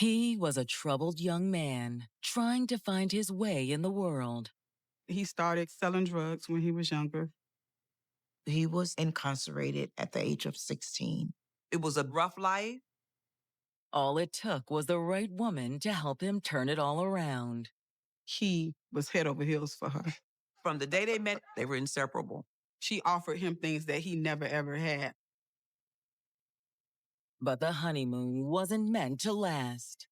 He was a troubled young man trying to find his way in the world. He started selling drugs when he was younger. He was incarcerated at the age of 16. It was a rough life. All it took was the right woman to help him turn it all around. He was head over heels for her. From the day they met, they were inseparable. She offered him things that he never, ever had. But the honeymoon wasn't meant to last.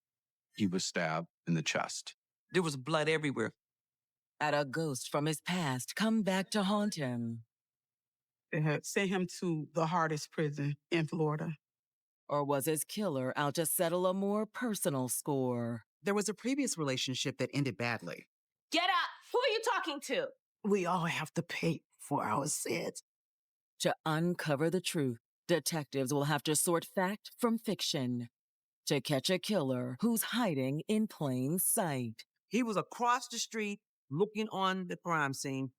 He was stabbed in the chest. There was blood everywhere. Had a ghost from his past come back to haunt him? They had sent him to the hardest prison in Florida. Or was his killer out to settle a more personal score? There was a previous relationship that ended badly. Get up! Who are you talking to? We all have to pay for our sins. To uncover the truth, detectives will have to sort fact from fiction to catch a killer who's hiding in plain sight. He was across the street looking on the crime scene.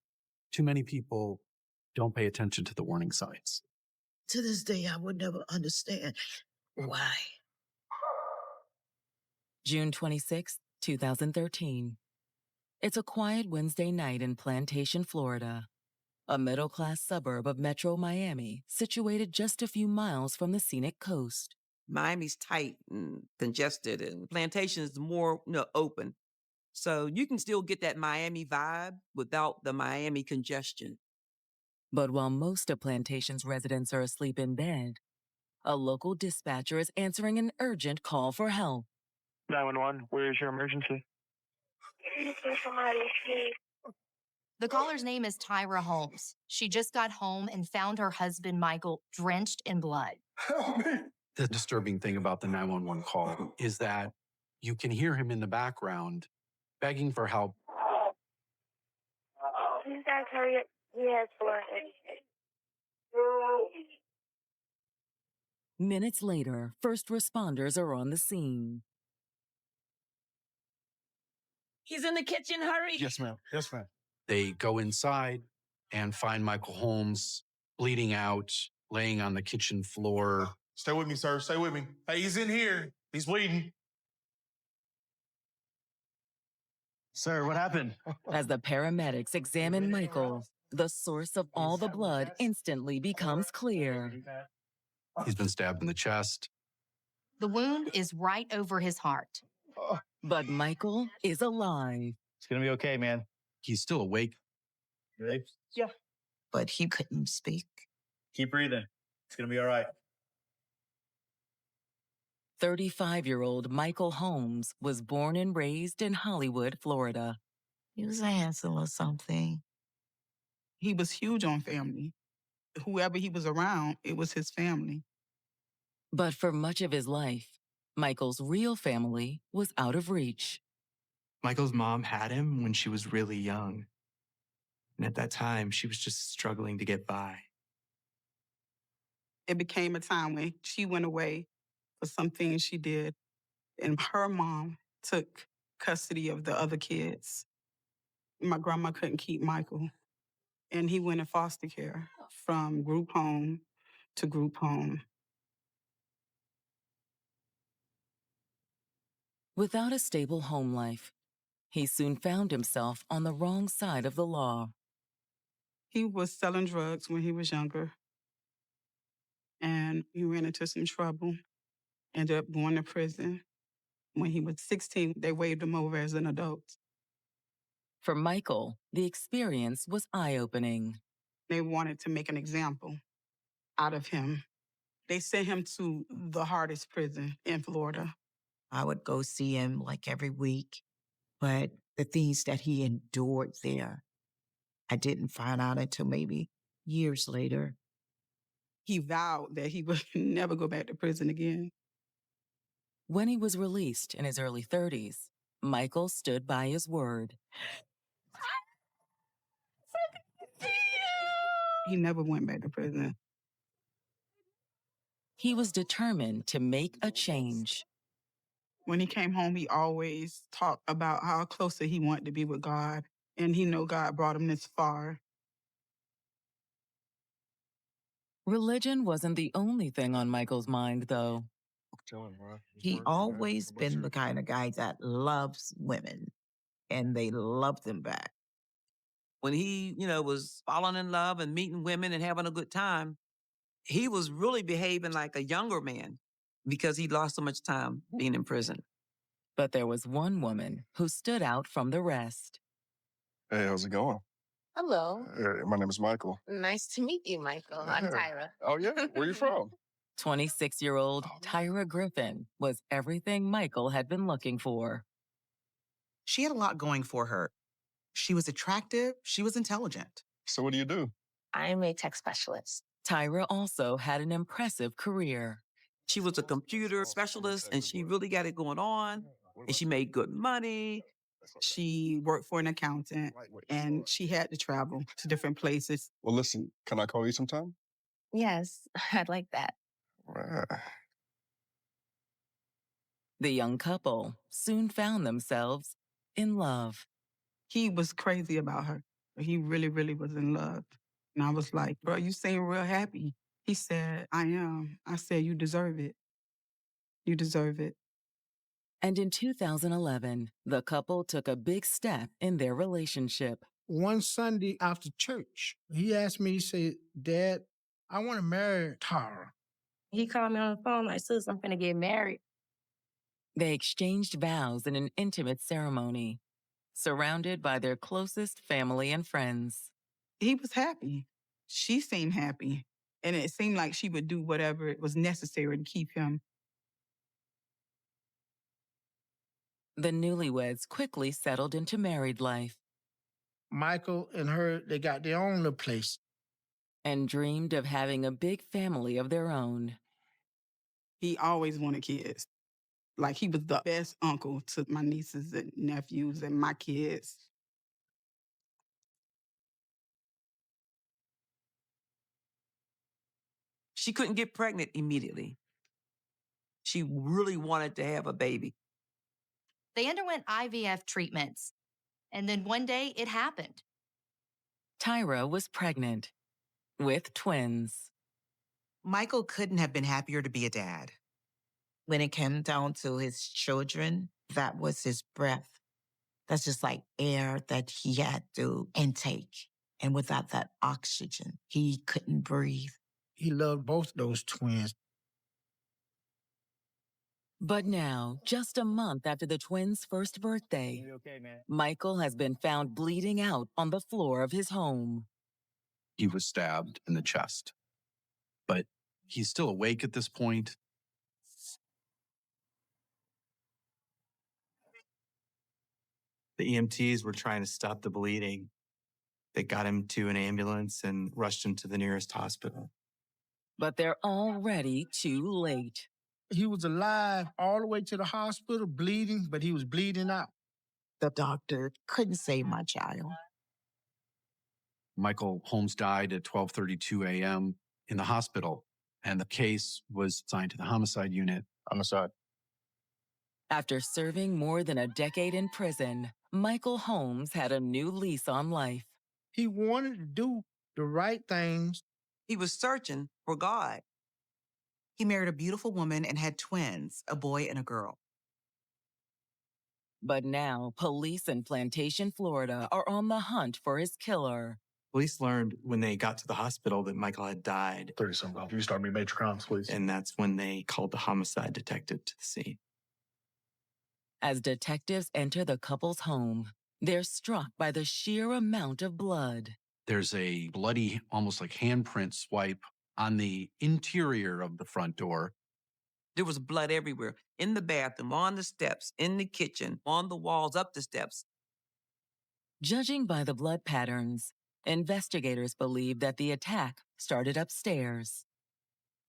Too many people don't pay attention to the warning signs. To this day, I would never understand why. June 26, 2013. It's a quiet Wednesday night in Plantation, Florida, a middle-class suburb of Metro Miami, situated just a few miles from the scenic coast. Miami's tight and congested, and Plantation is more open. So you can still get that Miami vibe without the Miami congestion. But while most of Plantation's residents are asleep in bed, a local dispatcher is answering an urgent call for help. 911, where is your emergency? The caller's name is Tyra Holmes. She just got home and found her husband, Michael, drenched in blood. Help me! The disturbing thing about the 911 call is that you can hear him in the background begging for help. Please guys hurry up. He has blood. Minutes later, first responders are on the scene. He's in the kitchen, hurry! Yes, ma'am. Yes, ma'am. They go inside and find Michael Holmes bleeding out, laying on the kitchen floor. Stay with me, sir. Stay with me. Hey, he's in here. He's bleeding. Sir, what happened? As the paramedics examine Michael, the source of all the blood instantly becomes clear. He's been stabbed in the chest. The wound is right over his heart. But Michael is alive. It's going to be okay, man. He's still awake. You ready? Yeah. But he couldn't speak. Keep breathing. It's going to be all right. 35-year-old Michael Holmes was born and raised in Hollywood, Florida. He was handsome or something. He was huge on family. Whoever he was around, it was his family. But for much of his life, Michael's real family was out of reach. Michael's mom had him when she was really young. And at that time, she was just struggling to get by. It became a time when she went away for some things she did, and her mom took custody of the other kids. My grandma couldn't keep Michael, and he went in foster care from group home to group home. Without a stable home life, he soon found himself on the wrong side of the law. He was selling drugs when he was younger, and he ran into some trouble, ended up going to prison. When he was 16, they waved him over as an adult. For Michael, the experience was eye-opening. They wanted to make an example out of him. They sent him to the hardest prison in Florida. I would go see him like every week, but the things that he endured there, I didn't find out until maybe years later. He vowed that he would never go back to prison again. When he was released in his early 30s, Michael stood by his word. He never went back to prison. He was determined to make a change. When he came home, he always talked about how closer he wanted to be with God, and he knew God brought him this far. Religion wasn't the only thing on Michael's mind, though. He always been the kind of guy that loves women, and they love them back. When he, was falling in love and meeting women and having a good time, he was really behaving like a younger man because he lost so much time being in prison. But there was one woman who stood out from the rest. Hey, how's it going? Hello. My name is Michael. Nice to meet you, Michael. I'm Tyra. Oh, yeah? Where you from? 26-year-old Tyra Griffin was everything Michael had been looking for. She had a lot going for her. She was attractive. She was intelligent. So what do you do? I'm a tech specialist. Tyra also had an impressive career. She was a computer specialist and she really got it going on and she made good money. She worked for an accountant and she had to travel to different places. Well, listen, can I call you sometime? Yes, I'd like that. The young couple soon found themselves in love. He was crazy about her. He really, really was in love. And I was like, bro, you seem real happy. He said, I am. I said, you deserve it. You deserve it. And in 2011, the couple took a big step in their relationship. One Sunday after church, he asked me, he said, Dad, I want to marry Tara. He called me on the phone like, sis, I'm finna get married. They exchanged vows in an intimate ceremony, surrounded by their closest family and friends. He was happy. She seemed happy. And it seemed like she would do whatever was necessary to keep him. The newlyweds quickly settled into married life. Michael and her, they got their own little place. And dreamed of having a big family of their own. He always wanted kids. Like he was the best uncle to my nieces and nephews and my kids. She couldn't get pregnant immediately. She really wanted to have a baby. They underwent IVF treatments, and then one day it happened. Tyra was pregnant with twins. Michael couldn't have been happier to be a dad. When it came down to his children, that was his breath. That's just like air that he had to intake. And without that oxygen, he couldn't breathe. He loved both those twins. But now, just a month after the twins' first birthday, Michael has been found bleeding out on the floor of his home. He was stabbed in the chest, but he's still awake at this point. The EMTs were trying to stop the bleeding. They got him to an ambulance and rushed him to the nearest hospital. But they're already too late. He was alive all the way to the hospital, bleeding, but he was bleeding out. The doctor couldn't save my child. Michael Holmes died at 12:32 a.m. in the hospital, and the case was assigned to the homicide unit. Homicide. After serving more than a decade in prison, Michael Holmes had a new lease on life. He wanted to do the right things. He was searching for God. He married a beautiful woman and had twins, a boy and a girl. But now, police in Plantation, Florida are on the hunt for his killer. Police learned when they got to the hospital that Michael had died. 30-something. You start me major crimes, please. And that's when they called the homicide detective to the scene. As detectives enter the couple's home, they're struck by the sheer amount of blood. There's a bloody, almost like handprint swipe on the interior of the front door. There was blood everywhere, in the bathroom, on the steps, in the kitchen, on the walls, up the steps. Judging by the blood patterns, investigators believe that the attack started upstairs.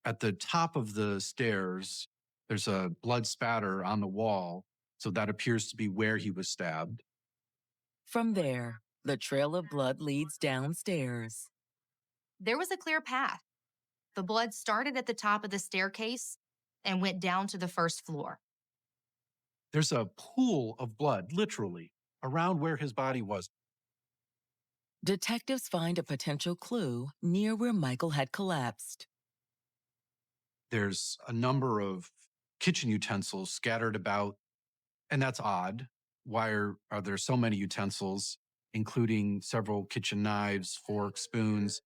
At the top of the stairs, there's a blood spatter on the wall, so that appears to be where he was stabbed. From there, the trail of blood leads downstairs. There was a clear path. The blood started at the top of the staircase and went down to the first floor. There's a pool of blood, literally, around where his body was. Detectives find a potential clue near where Michael had collapsed. There's a number of kitchen utensils scattered about, and that's odd. Why are there so many utensils, including several kitchen knives, forks, spoons?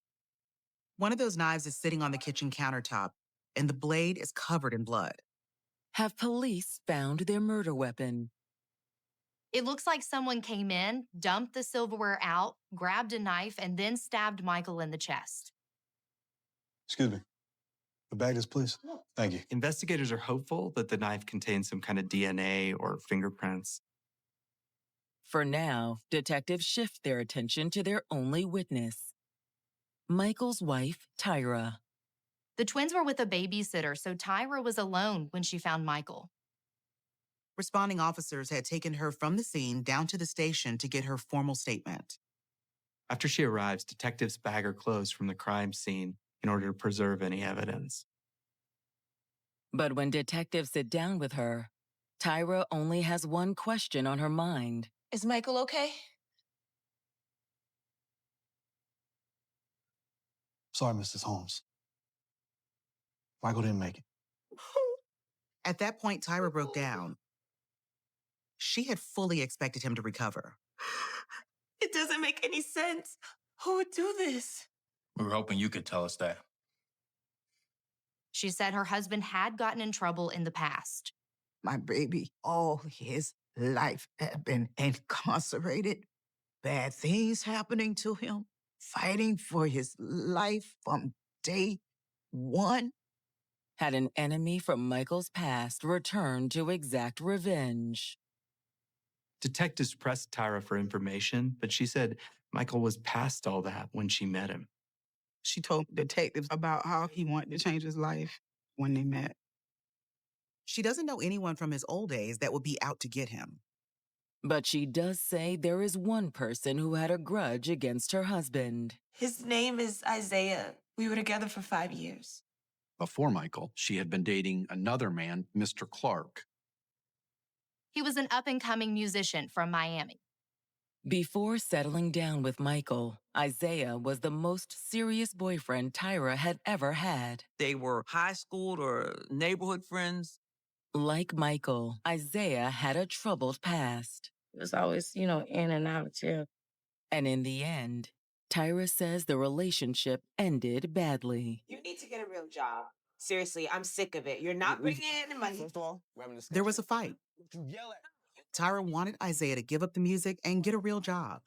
One of those knives is sitting on the kitchen countertop, and the blade is covered in blood. Have police found their murder weapon? It looks like someone came in, dumped the silverware out, grabbed a knife, and then stabbed Michael in the chest. Excuse me. The baggage, please. Thank you. Investigators are hopeful that the knife contains some kind of DNA or fingerprints. For now, detectives shift their attention to their only witness, Michael's wife, Tyra. The twins were with a babysitter, so Tyra was alone when she found Michael. Responding officers had taken her from the scene down to the station to get her formal statement. After she arrives, detectives bag her clothes from the crime scene in order to preserve any evidence. But when detectives sit down with her, Tyra only has one question on her mind. Is Michael okay? Sorry, Mrs. Holmes. Michael didn't make it. At that point, Tyra broke down. She had fully expected him to recover. It doesn't make any sense. Who would do this? We were hoping you could tell us that. She said her husband had gotten in trouble in the past. My baby, all his life, had been incarcerated. Bad things happening to him. Fighting for his life from day one. Had an enemy from Michael's past returned to exact revenge? Detectives pressed Tyra for information, but she said Michael was past all that when she met him. She told detectives about how he wanted to change his life when they met. She doesn't know anyone from his old days that would be out to get him. But she does say there is one person who had a grudge against her husband. His name is Isaiah. We were together for 5 years. Before Michael, she had been dating another man, Mr. Clark. He was an up-and-coming musician from Miami. Before settling down with Michael, Isaiah was the most serious boyfriend Tyra had ever had. They were high school or neighborhood friends. Like Michael, Isaiah had a troubled past. It was always, in and out of jail. And in the end, Tyra says the relationship ended badly. You need to get a real job. Seriously, I'm sick of it. You're not bringing in the money. First of all, there was a fight. Tyra wanted Isaiah to give up the music and get a real job.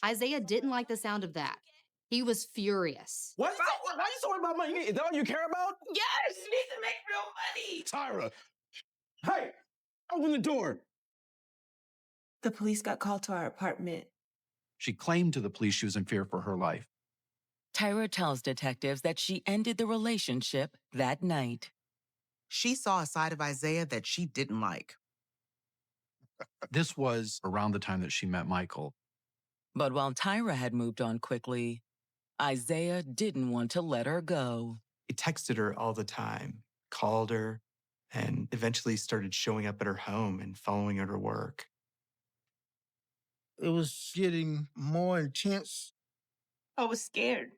Isaiah didn't like the sound of that. He was furious. Why are you so worried about money? Is that all you care about? Yes, you need to make real money. Tyra! Hey! Open the door! The police got called to our apartment. She claimed to the police she was in fear for her life. Tyra tells detectives that she ended the relationship that night. She saw a side of Isaiah that she didn't like. This was around the time that she met Michael. But while Tyra had moved on quickly, Isaiah didn't want to let her go. He texted her all the time, called her, and eventually started showing up at her home and following her to work. It was getting more intense. I was scared.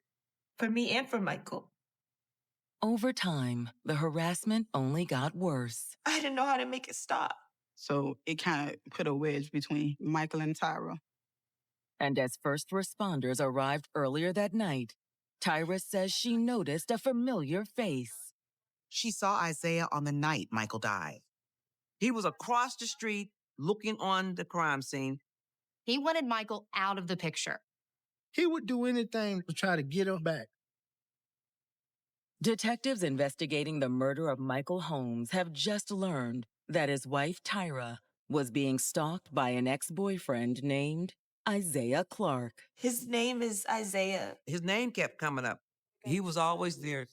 For me and for Michael. Over time, the harassment only got worse. I didn't know how to make it stop. So it kind of put a wedge between Michael and Tyra. And as first responders arrived earlier that night, Tyra says she noticed a familiar face. She saw Isaiah on the night Michael died. He was across the street looking on the crime scene. He wanted Michael out of the picture. He would do anything to try to get her back. Detectives investigating the murder of Michael Holmes have just learned that his wife, Tyra, was being stalked by an ex-boyfriend named Isaiah Clark. His name is Isaiah. His name kept coming up. He was always there.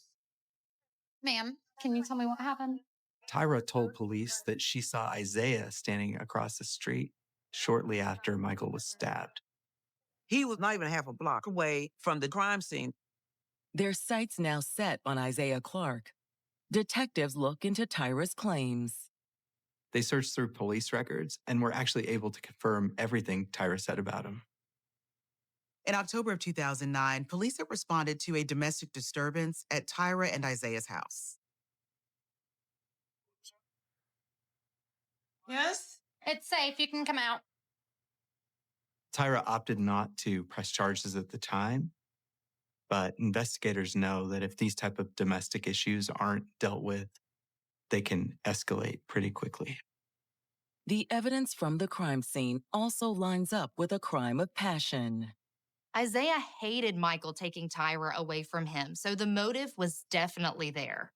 Ma'am, can you tell me what happened? Tyra told police that she saw Isaiah standing across the street shortly after Michael was stabbed. He was not even half a block away from the crime scene. Their sights now set on Isaiah Clark. Detectives look into Tyra's claims. They searched through police records and were actually able to confirm everything Tyra said about him. In October of 2009, police had responded to a domestic disturbance at Tyra and Isaiah's house. Yes? It's safe. You can come out. Tyra opted not to press charges at the time, but investigators know that if these type of domestic issues aren't dealt with, they can escalate pretty quickly. The evidence from the crime scene also lines up with a crime of passion. Isaiah hated Michael taking Tyra away from him, so the motive was definitely there.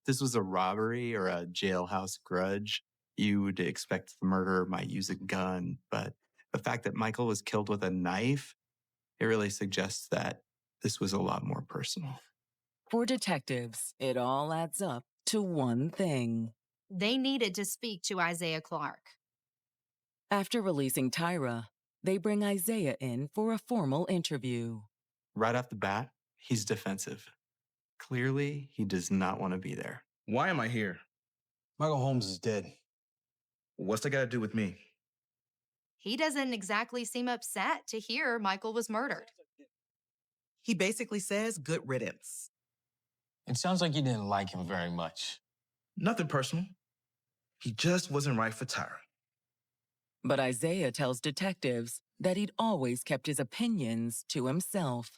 If this was a robbery or a jailhouse grudge, you would expect the murderer might use a gun, but the fact that Michael was killed with a knife, it really suggests that this was a lot more personal. For detectives, it all adds up to one thing. They needed to speak to Isaiah Clark. After releasing Tyra, they bring Isaiah in for a formal interview. Right off the bat, he's defensive. Clearly, he does not want to be there. Why am I here? Michael Holmes is dead. What's that got to do with me? He doesn't exactly seem upset to hear Michael was murdered. He basically says good riddance. It sounds like you didn't like him very much. Nothing personal. He just wasn't right for Tyra. But Isaiah tells detectives that he'd always kept his opinions to himself.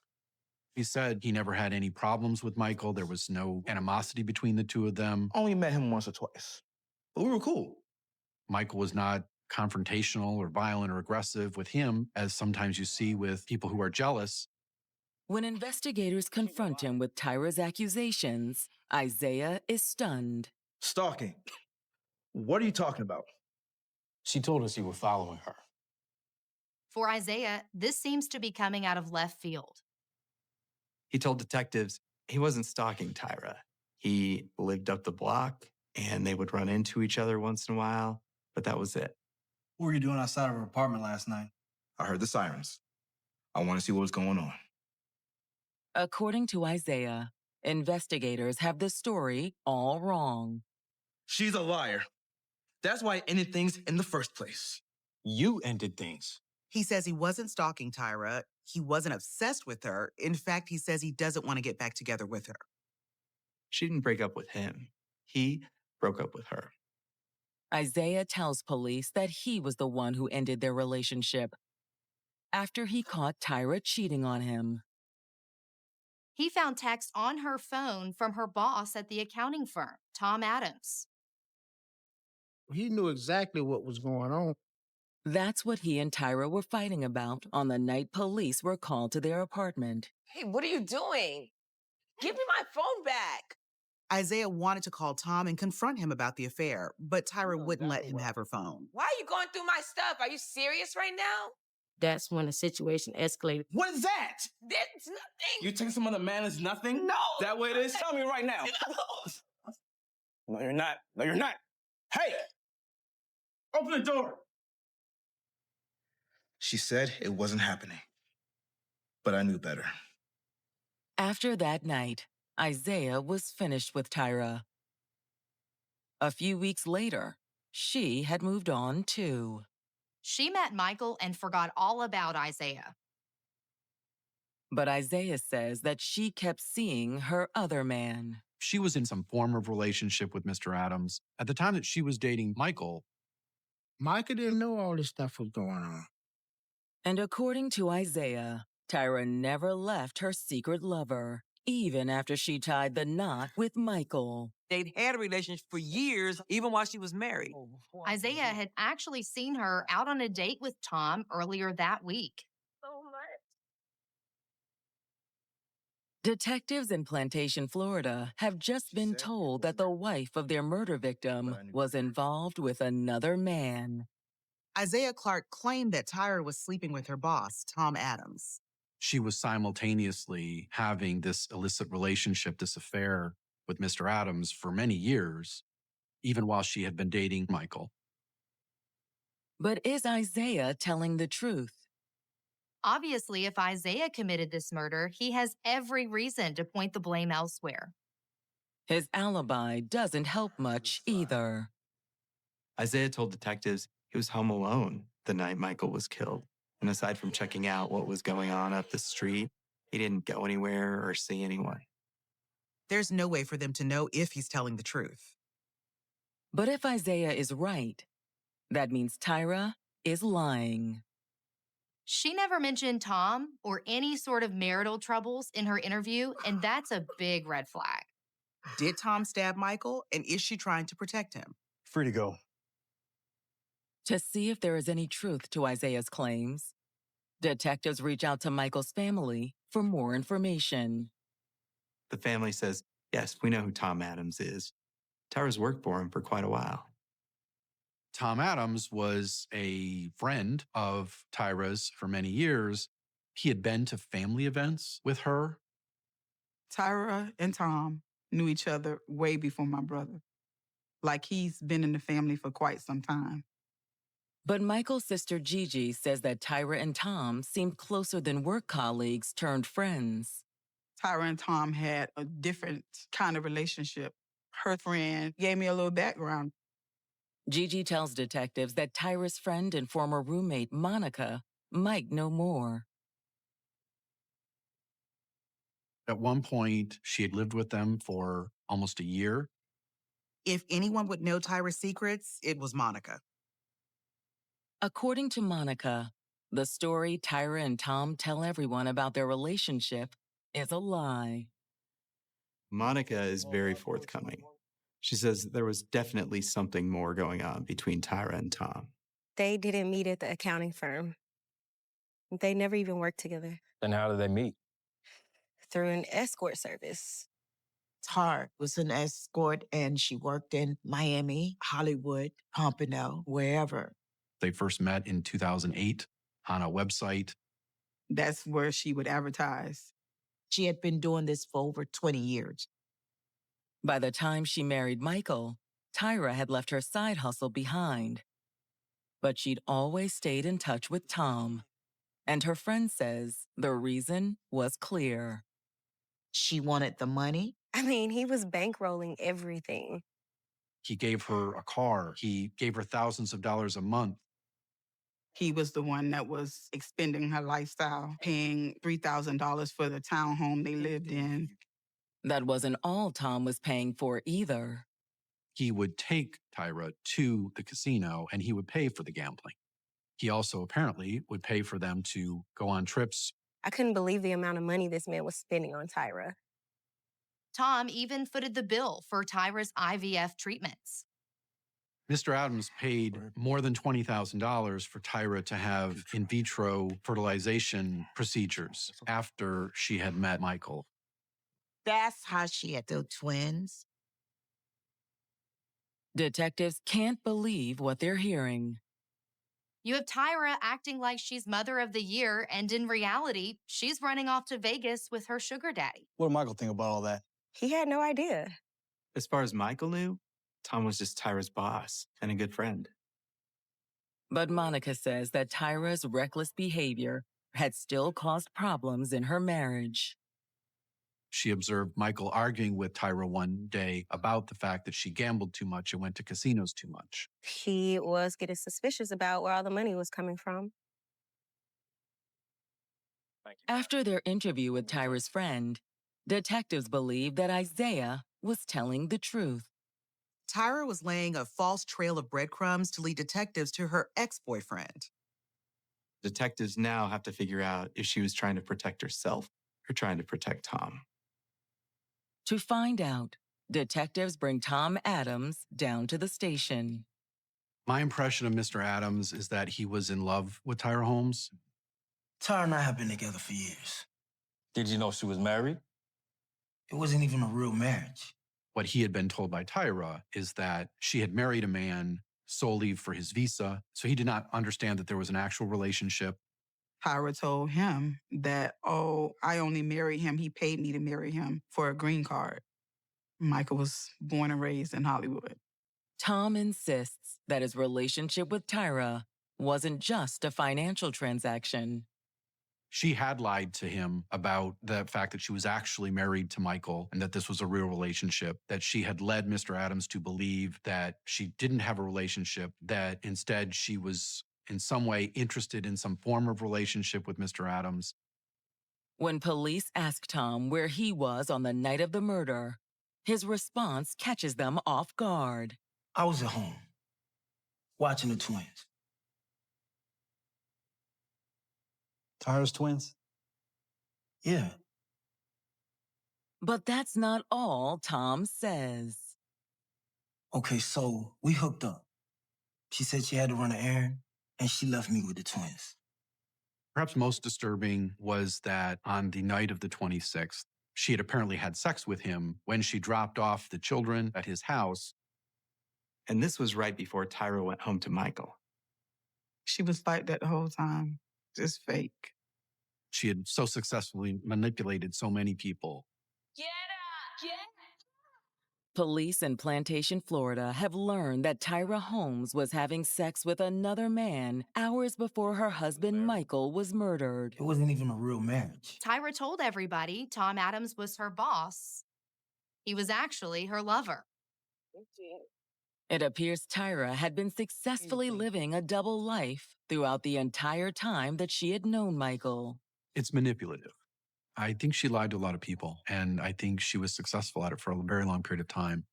He said he never had any problems with Michael. There was no animosity between the two of them. Only met him once or twice, but we were cool. Michael was not confrontational or violent or aggressive with him, as sometimes you see with people who are jealous. When investigators confront him with Tyra's accusations, Isaiah is stunned. Stalking. What are you talking about? She told us you were following her. For Isaiah, this seems to be coming out of left field. He told detectives he wasn't stalking Tyra. He lived up the block, and they would run into each other once in a while, but that was it. What were you doing outside of her apartment last night? I heard the sirens. I want to see what was going on. According to Isaiah, investigators have the story all wrong. She's a liar. That's why I ended things in the first place. You ended things. He says he wasn't stalking Tyra. He wasn't obsessed with her. In fact, he says he doesn't want to get back together with her. She didn't break up with him. He broke up with her. Isaiah tells police that he was the one who ended their relationship after he caught Tyra cheating on him. He found texts on her phone from her boss at the accounting firm, Tom Adams. He knew exactly what was going on. That's what he and Tyra were fighting about on the night police were called to their apartment. Hey, what are you doing? Give me my phone back. Isaiah wanted to call Tom and confront him about the affair, but Tyra wouldn't let him have her phone. Why are you going through my stuff? Are you serious right now? That's when the situation escalated. What is that? That's nothing. You take some other man as nothing? No. That way it is? Tell me right now. No, you're not. No, you're not. Hey! Open the door. She said it wasn't happening. But I knew better. After that night, Isaiah was finished with Tyra. A few weeks later, she had moved on too. She met Michael and forgot all about Isaiah. But Isaiah says that she kept seeing her other man. She was in some form of relationship with Mr. Adams. At the time that she was dating Michael, Micah didn't know all this stuff was going on. And according to Isaiah, Tyra never left her secret lover, even after she tied the knot with Michael. They'd had a relationship for years, even while she was married. Isaiah had actually seen her out on a date with Tom earlier that week. Detectives in Plantation, Florida have just been told that the wife of their murder victim was involved with another man. Isaiah Clark claimed that Tyra was sleeping with her boss, Tom Adams. she was simultaneously having this illicit relationship, this affair with Mr. Adams for many years, even while she had been dating Michael. But is Isaiah telling the truth? Obviously, if Isaiah committed this murder, he has every reason to point the blame elsewhere. His alibi doesn't help much either. Isaiah told detectives he was home alone the night Michael was killed. And aside from checking out what was going on up the street, he didn't go anywhere or see anyone. There's no way for them to know if he's telling the truth. But if Isaiah is right, that means Tyra is lying. She never mentioned Tom or any sort of marital troubles in her interview, and that's a big red flag. Did Tom stab Michael, and is she trying to protect him? Free to go. To see if there is any truth to Isaiah's claims, detectives reach out to Michael's family for more information. The family says, yes, we know who Tom Adams is. Tyra's worked for him for quite a while. Tom Adams was a friend of Tyra's for many years. He had been to family events with her. Tyra and Tom knew each other way before my brother. Like he's been in the family for quite some time. But Michael's sister Gigi says that Tyra and Tom seemed closer than work colleagues turned friends. Tyra and Tom had a different kind of relationship. Her friend gave me a little background. Gigi tells detectives that Tyra's friend and former roommate, Monica, might know more. At one point, she had lived with them for almost a year. If anyone would know Tyra's secrets, it was Monica. According to Monica, the story Tyra and Tom tell everyone about their relationship is a lie. Monica is very forthcoming. She says there was definitely something more going on between Tyra and Tom. They didn't meet at the accounting firm. They never even worked together. Then how did they meet? Through an escort service. Tar was an escort, and she worked in Miami, Hollywood, Pompano, wherever. They first met in 2008 on a website. That's where she would advertise. She had been doing this for over 20 years. By the time she married Michael, Tyra had left her side hustle behind. But she'd always stayed in touch with Tom. And her friend says the reason was clear. She wanted the money. I mean, he was bankrolling everything. He gave her a car. He gave her thousands of dollars a month. He was the one that was expending her lifestyle, paying $3,000 for the townhome they lived in. That wasn't all Tom was paying for either. He would take Tyra to the casino and he would pay for the gambling. He also apparently would pay for them to go on trips. I couldn't believe the amount of money this man was spending on Tyra. Tom even footed the bill for Tyra's IVF treatments. Mr. Adams paid more than $20,000 for Tyra to have in vitro fertilization procedures after she had met Michael. That's how she had the twins. Detectives can't believe what they're hearing. You have Tyra acting like she's mother of the year, and in reality, she's running off to Vegas with her sugar daddy. What did Michael think about all that? He had no idea. As far as Michael knew, Tom was just Tyra's boss and a good friend. But Monica says that Tyra's reckless behavior had still caused problems in her marriage. She observed Michael arguing with Tyra one day about the fact that she gambled too much and went to casinos too much. He was getting suspicious about where all the money was coming from. After their interview with Tyra's friend, detectives believe that Isaiah was telling the truth. Tyra was laying a false trail of breadcrumbs to lead detectives to her ex-boyfriend. Detectives now have to figure out if she was trying to protect herself or trying to protect Tom. To find out, detectives bring Tom Adams down to the station. My impression of Mr. Adams is that he was in love with Tyra Holmes. Tyra and I have been together for years. Did you know she was married? It wasn't even a real marriage. What he had been told by Tyra is that she had married a man solely for his visa, so he did not understand that there was an actual relationship. Tyra told him that, oh, I only married him. He paid me to marry him for a green card. Michael was born and raised in Hollywood. Tom insists that his relationship with Tyra wasn't just a financial transaction. She had lied to him about the fact that she was actually married to Michael and that this was a real relationship, that she had led Mr. Adams to believe that she didn't have a relationship, that instead she was in some way interested in some form of relationship with Mr. Adams. When police ask Tom where he was on the night of the murder, his response catches them off guard. I was at home watching the twins. Tyra's twins? Yeah. But that's not all Tom says. Okay, so we hooked up. She said she had to run an errand, and she left me with the twins. Perhaps most disturbing was that on the night of the 26th, she had apparently had sex with him when she dropped off the children at his house. And this was right before Tyra went home to Michael. She was like that the whole time, just fake. She had so successfully manipulated so many people. Police in Plantation, Florida have learned that Tyra Holmes was having sex with another man hours before her husband Michael was murdered. It wasn't even a real marriage. Tyra told everybody Tom Adams was her boss. He was actually her lover. It appears Tyra had been successfully living a double life throughout the entire time that she had known Michael. It's manipulative. I think she lied to a lot of people, and I think she was successful at it for a very long period of time.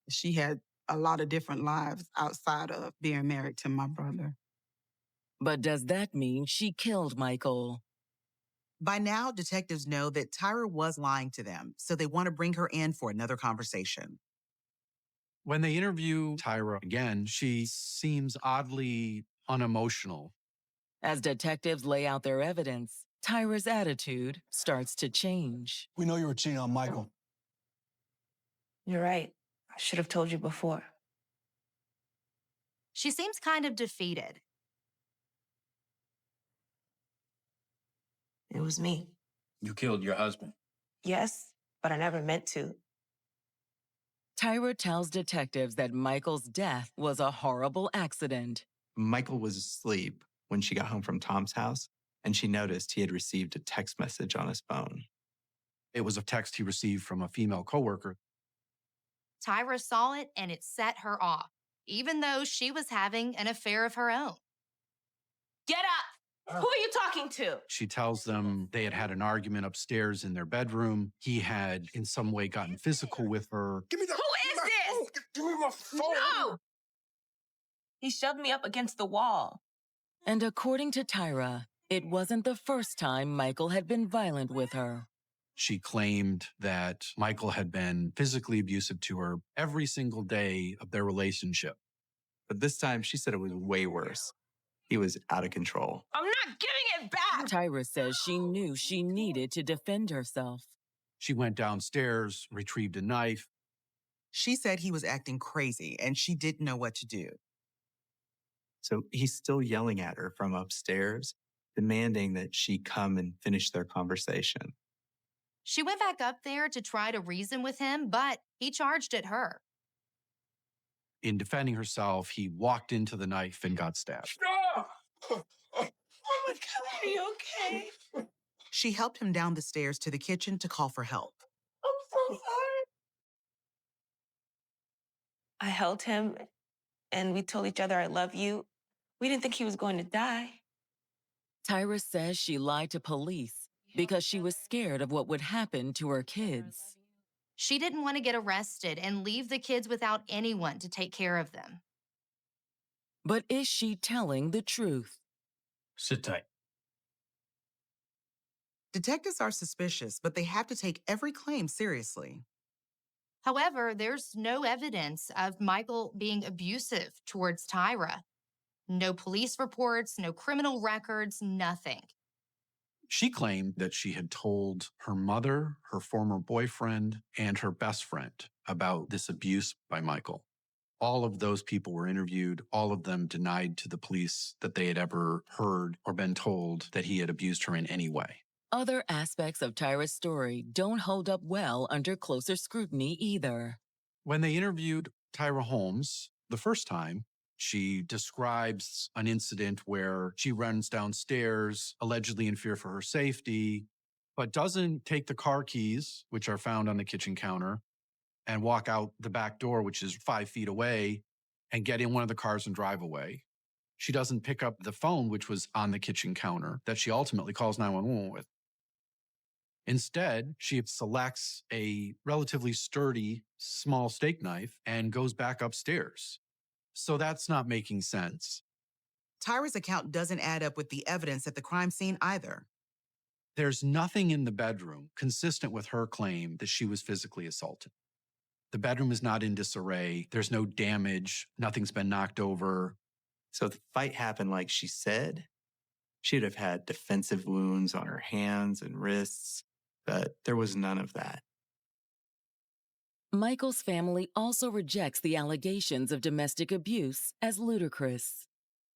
She had a lot of different lives outside of being married to my brother. But does that mean she killed Michael? By now, detectives know that Tyra was lying to them, so they want to bring her in for another conversation. When they interview Tyra again, she seems oddly unemotional. As detectives lay out their evidence, Tyra's attitude starts to change. We know you were cheating on Michael. You're right. I should have told you before. She seems kind of defeated. It was me. You killed your husband. Yes, but I never meant to. Tyra tells detectives that Michael's death was a horrible accident. Michael was asleep when she got home from Tom's house, and she noticed he had received a text message on his phone. It was a text he received from a female coworker. Tyra saw it and it set her off, even though she was having an affair of her own. Get up! Who are you talking to? She tells them they had had an argument upstairs in their bedroom. He had in some way gotten physical with her. Give me the. Who is this? Give me my phone. No! He shoved me up against the wall. And according to Tyra, it wasn't the first time Michael had been violent with her. She claimed that Michael had been physically abusive to her every single day of their relationship. But this time, she said it was way worse. He was out of control. I'm not giving it back! Tyra says she knew she needed to defend herself. She went downstairs, retrieved a knife. She said he was acting crazy and she didn't know what to do. So he's still yelling at her from upstairs, demanding that she come and finish their conversation. She went back up there to try to reason with him, but he charged at her. In defending herself, he walked into the knife and got stabbed. Stop! Oh my God, are you okay? She helped him down the stairs to the kitchen to call for help. I'm so sorry. I held him and we told each other I love you. We didn't think he was going to die. Tyra says she lied to police because she was scared of what would happen to her kids. She didn't want to get arrested and leave the kids without anyone to take care of them. But is she telling the truth? Sit tight. Detectives are suspicious, but they have to take every claim seriously. However, there's no evidence of Michael being abusive towards Tyra. No police reports, no criminal records, nothing. She claimed that she had told her mother, her former boyfriend, and her best friend about this abuse by Michael. All of those people were interviewed. All of them denied to the police that they had ever heard or been told that he had abused her in any way. Other aspects of Tyra's story don't hold up well under closer scrutiny either. When they interviewed Tyra Holmes the first time, she describes an incident where she runs downstairs, allegedly in fear for her safety, but doesn't take the car keys, which are found on the kitchen counter, and walk out the back door, which is 5 feet away, and get in one of the cars and drive away. She doesn't pick up the phone, which was on the kitchen counter, that she ultimately calls 911 with. Instead, she selects a relatively sturdy, small steak knife and goes back upstairs. So that's not making sense. Tyra's account doesn't add up with the evidence at the crime scene either. There's nothing in the bedroom consistent with her claim that she was physically assaulted. The bedroom is not in disarray. There's no damage. Nothing's been knocked over. So if the fight happened like she said, she'd have had defensive wounds on her hands and wrists, but there was none of that. Michael's family also rejects the allegations of domestic abuse as ludicrous.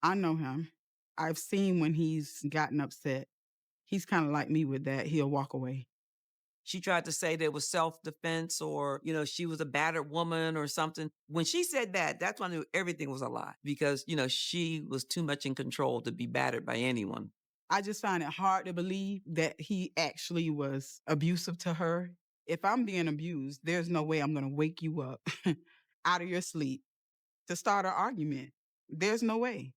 I know him. I've seen when he's gotten upset. He's kind of like me with that. He'll walk away. She tried to say there was self-defense or, she was a battered woman or something. When she said that, that's when I knew everything was a lie because, she was too much in control to be battered by anyone. I just find it hard to believe that he actually was abusive to her. If I'm being abused, there's no way I'm going to wake you up out of your sleep to start an argument. There's no way.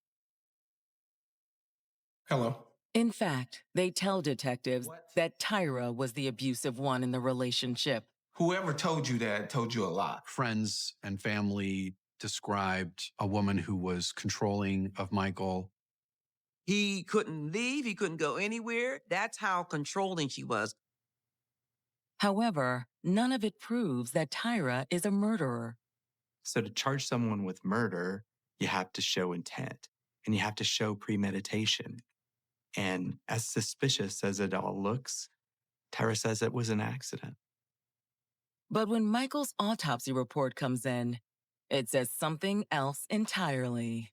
Hello. In fact, they tell detectives that Tyra was the abusive one in the relationship. Whoever told you that told you a lie. Friends and family described a woman who was controlling of Michael. He couldn't leave. He couldn't go anywhere. That's how controlling she was. However, none of it proves that Tyra is a murderer. So to charge someone with murder, you have to show intent and you have to show premeditation. And as suspicious as it all looks, Tyra says it was an accident. But when Michael's autopsy report comes in, it says something else entirely.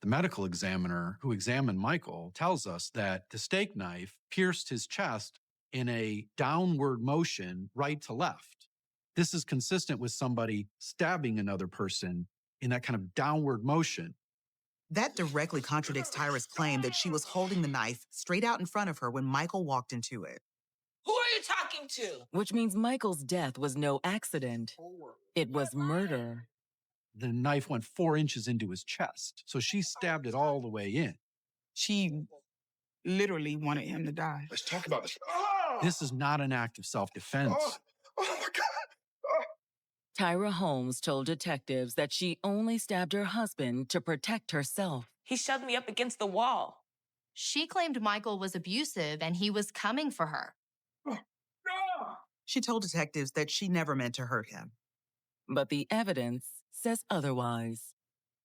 The medical examiner who examined Michael tells us that the steak knife pierced his chest in a downward motion right to left. This is consistent with somebody stabbing another person in that kind of downward motion. That directly contradicts Tyra's claim that she was holding the knife straight out in front of her when Michael walked into it. Who are you talking to? Which means Michael's death was no accident. It was murder. The knife went 4 inches into his chest, so she stabbed it all the way in. She literally wanted him to die. Let's talk about this. This is not an act of self-defense. Oh my God. Tyra Holmes told detectives that she only stabbed her husband to protect herself. He shoved me up against the wall. She claimed Michael was abusive and he was coming for her. She told detectives that she never meant to hurt him. But the evidence says otherwise.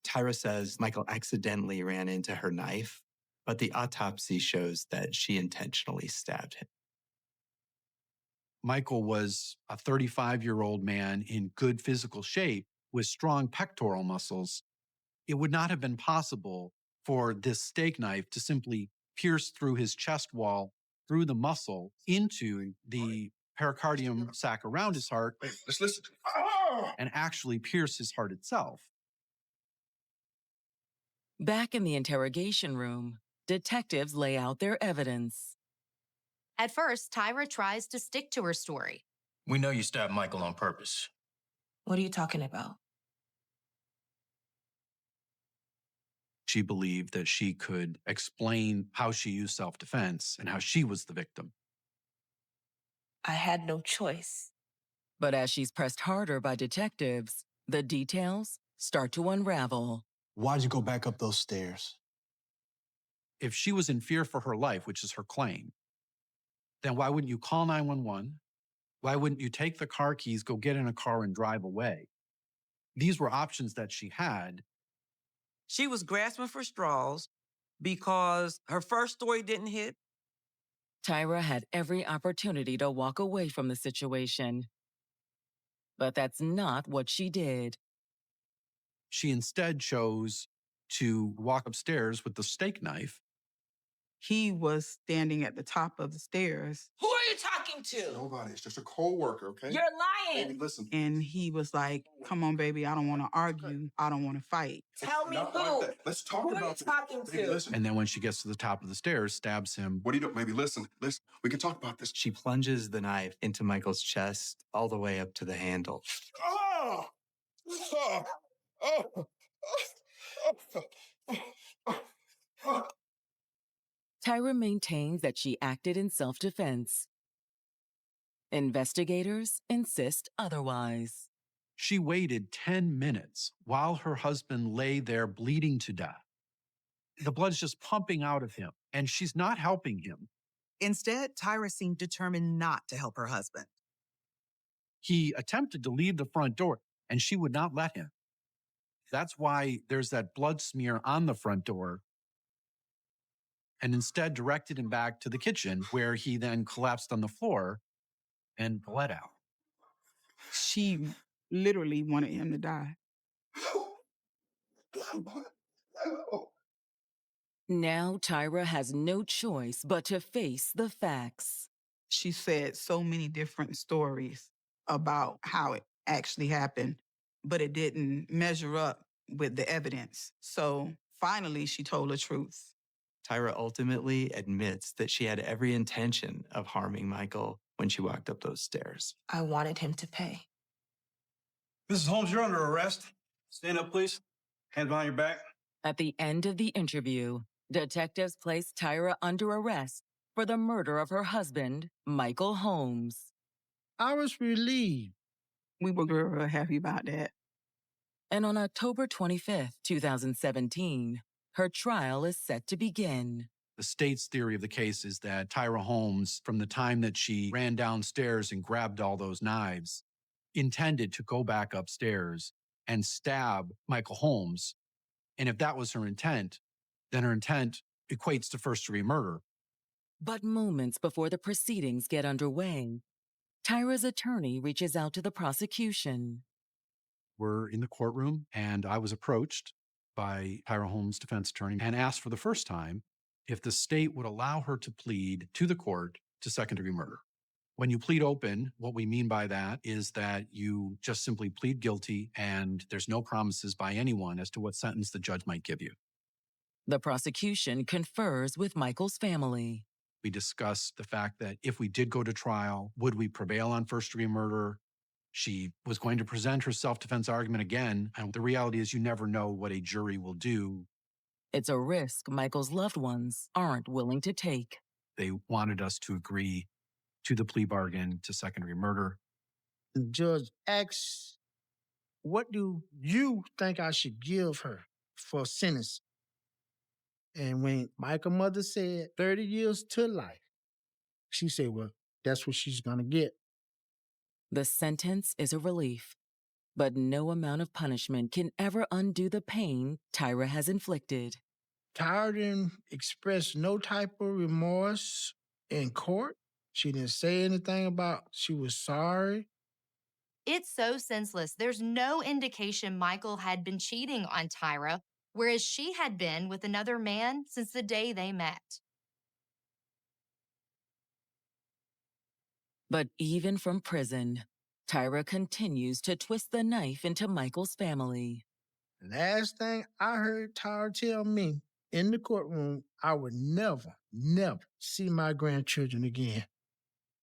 Tyra says Michael accidentally ran into her knife, but the autopsy shows that she intentionally stabbed him. Michael was a 35-year-old man in good physical shape with strong pectoral muscles. It would not have been possible for this steak knife to simply pierce through his chest wall, through the muscle, into the pericardium sac around his heart. Wait, let's listen. And actually pierce his heart itself. Back in the interrogation room, detectives lay out their evidence. At first, Tyra tries to stick to her story. We know you stabbed Michael on purpose. What are you talking about? She believed that she could explain how she used self-defense and how she was the victim. I had no choice. But as she's pressed harder by detectives, the details start to unravel. Why'd you go back up those stairs? If she was in fear for her life, which is her claim, then why wouldn't you call 911? Why wouldn't you take the car keys, go get in a car and drive away? These were options that she had. She was grasping for straws because her first story didn't hit. Tyra had every opportunity to walk away from the situation. But that's not what she did. She instead chose to walk upstairs with the steak knife. He was standing at the top of the stairs. Who are you talking to? Nobody. It's just a co-worker, okay? You're lying. Baby, listen. And he was like, come on, baby, I don't want to argue. I don't want to fight. Tell me Not who. like that. Let's talk Who about are you this. talking Baby, to? listen. And then when she gets to the top of the stairs, stabs him. What do you do? Baby, listen. Listen. We can talk about this. She plunges the knife into Michael's chest all the way up to the handle. Oh! Oh! Oh! Tyra maintains that she acted in self-defense. Investigators insist otherwise. She waited 10 minutes while her husband lay there bleeding to death. The blood's just pumping out of him, and she's not helping him. Instead, Tyra seemed determined not to help her husband. He attempted to leave the front door, and she would not let him. That's why there's that blood smear on the front door, and instead directed him back to the kitchen, where he then collapsed on the floor and bled out. She literally wanted him to die. Now Tyra has no choice but to face the facts. She said so many different stories about how it actually happened, but it didn't measure up with the evidence. So finally, she told the truth. Tyra ultimately admits that she had every intention of harming Michael when she walked up those stairs. I wanted him to pay. Mrs. Holmes, you're under arrest. Stand up, please. Hands behind your back. At the end of the interview, detectives placed Tyra under arrest for the murder of her husband, Michael Holmes. I was relieved. We were real happy about that. And on October 25th, 2017, her trial is set to begin. The state's theory of the case is that Tyra Holmes, from the time that she ran downstairs and grabbed all those knives, intended to go back upstairs and stab Michael Holmes. And if that was her intent, then her intent equates to first-degree murder. But moments before the proceedings get underway, Tyra's attorney reaches out to the prosecution. We're in the courtroom, and I was approached by Tyra Holmes' defense attorney and asked for the first time if the state would allow her to plead to the court to second-degree murder. When you plead open, what we mean by that is that you just simply plead guilty and there's no promises by anyone as to what sentence the judge might give you. The prosecution confers with Michael's family. We discussed the fact that if we did go to trial, would we prevail on first-degree murder? She was going to present her self-defense argument again, and the reality is you never know what a jury will do. It's a risk Michael's loved ones aren't willing to take. They wanted us to agree to the plea bargain to second-degree murder. The judge asks, what do you think I should give her for sentence? And when Michael's mother said 30 years to life, she said, well, that's what she's going to get. The sentence is a relief, but no amount of punishment can ever undo the pain Tyra has inflicted. Tyra didn't express no type of remorse in court. She didn't say anything about she was sorry. It's so senseless. There's no indication Michael had been cheating on Tyra, whereas she had been with another man since the day they met. But even from prison, Tyra continues to twist the knife into Michael's family. Last thing I heard Tyra tell me in the courtroom, I would never see my grandchildren again.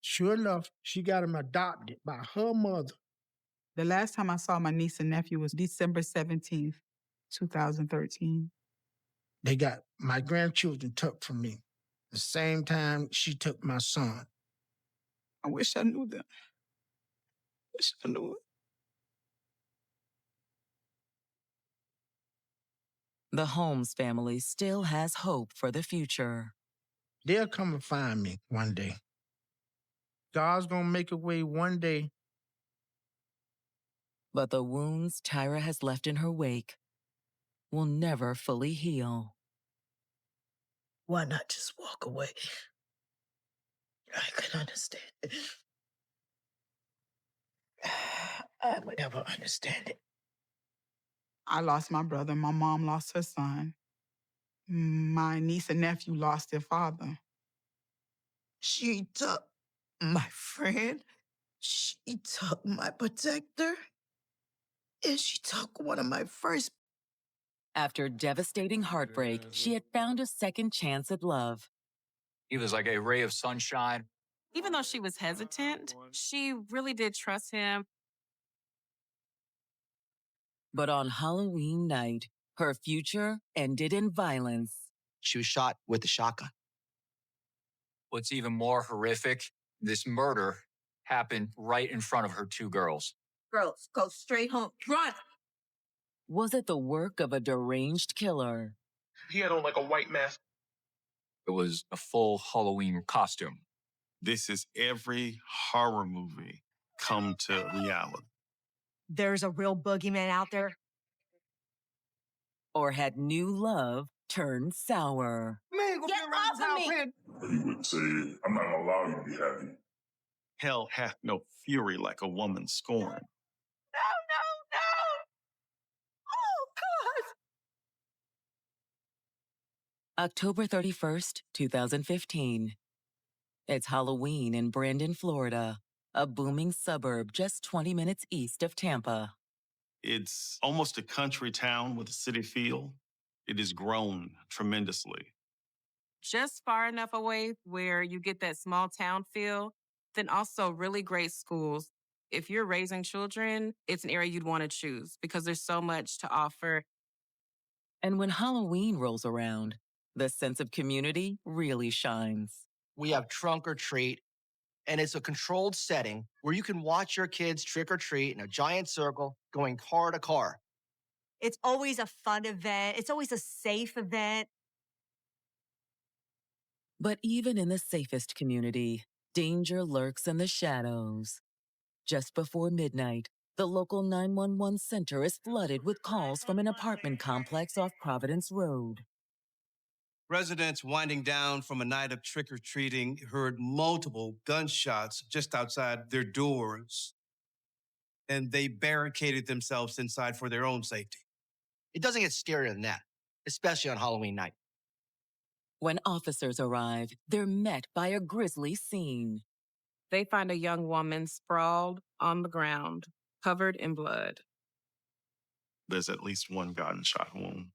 Sure enough, she got them adopted by her mother. The last time I saw my niece and nephew was December 17th, 2013. They got my grandchildren took from me the same time she took my son. I wish I knew them. Wish I knew it. The Holmes family still has hope for the future. They'll come and find me one day. God's gonna make a way one day. But the wounds Tyra has left in her wake will never fully heal. Why not just walk away? I can understand it. I would never understand it. I lost my brother. My mom lost her son. My niece and nephew lost their father. She took my friend. She took my protector. And she took one of my first. After devastating heartbreak, she had found a second chance at love. He was like a ray of sunshine. Even though she was hesitant, she really did trust him. But on Halloween night, her future ended in violence. She was shot with a shotgun. What's even more horrific, this murder happened right in front of her two girls. Girls, go straight home. Run! Was it the work of a deranged killer? He had on like a white mask. It was a full Halloween costume. This is every horror movie come to reality. There's a real boogeyman out there. Or had new love turned sour? Man, get off of me! He would say, I'm not gonna allow you to be happy. Hell hath no fury like a woman scorned. No, no, no! Oh, God! October 31st, 2015. It's Halloween in Brandon, Florida, a booming suburb just 20 minutes east of Tampa. It's almost a country town with a city feel. It has grown tremendously. Just far enough away where you get that small town feel, then also really great schools. If you're raising children, it's an area you'd want to choose because there's so much to offer. And when Halloween rolls around, the sense of community really shines. We have trunk or treat, and it's a controlled setting where you can watch your kids trick or treat in a giant circle going car to car. It's always a fun event. It's always a safe event. But even in the safest community, danger lurks in the shadows. Just before midnight, the local 911 center is flooded with calls from an apartment complex off Providence Road. Residents winding down from a night of trick-or-treating heard multiple gunshots just outside their doors, and they barricaded themselves inside for their own safety. It doesn't get scarier than that, especially on Halloween night. When officers arrive, they're met by a grisly scene. They find a young woman sprawled on the ground, covered in blood. There's at least one gunshot wound.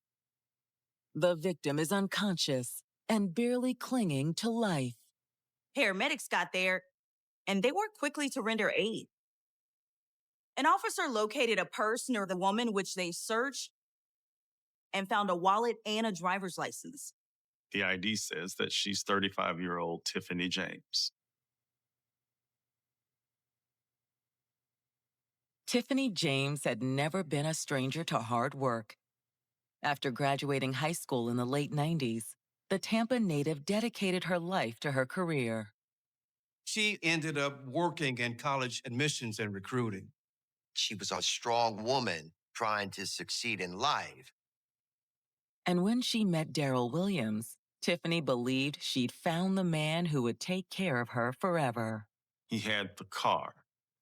The victim is unconscious and barely clinging to life. Paramedics got there, and they worked quickly to render aid. An officer located a purse near the woman, which they searched and found a wallet and a driver's license. The ID says that she's 35-year-old Tiffany James. Tiffany James had never been a stranger to hard work. After graduating high school in the late 90s, the Tampa native dedicated her life to her career. She ended up working in college admissions and recruiting. She was a strong woman trying to succeed in life. And when she met Daryl Williams, Tiffany believed she'd found the man who would take care of her forever. He had the car.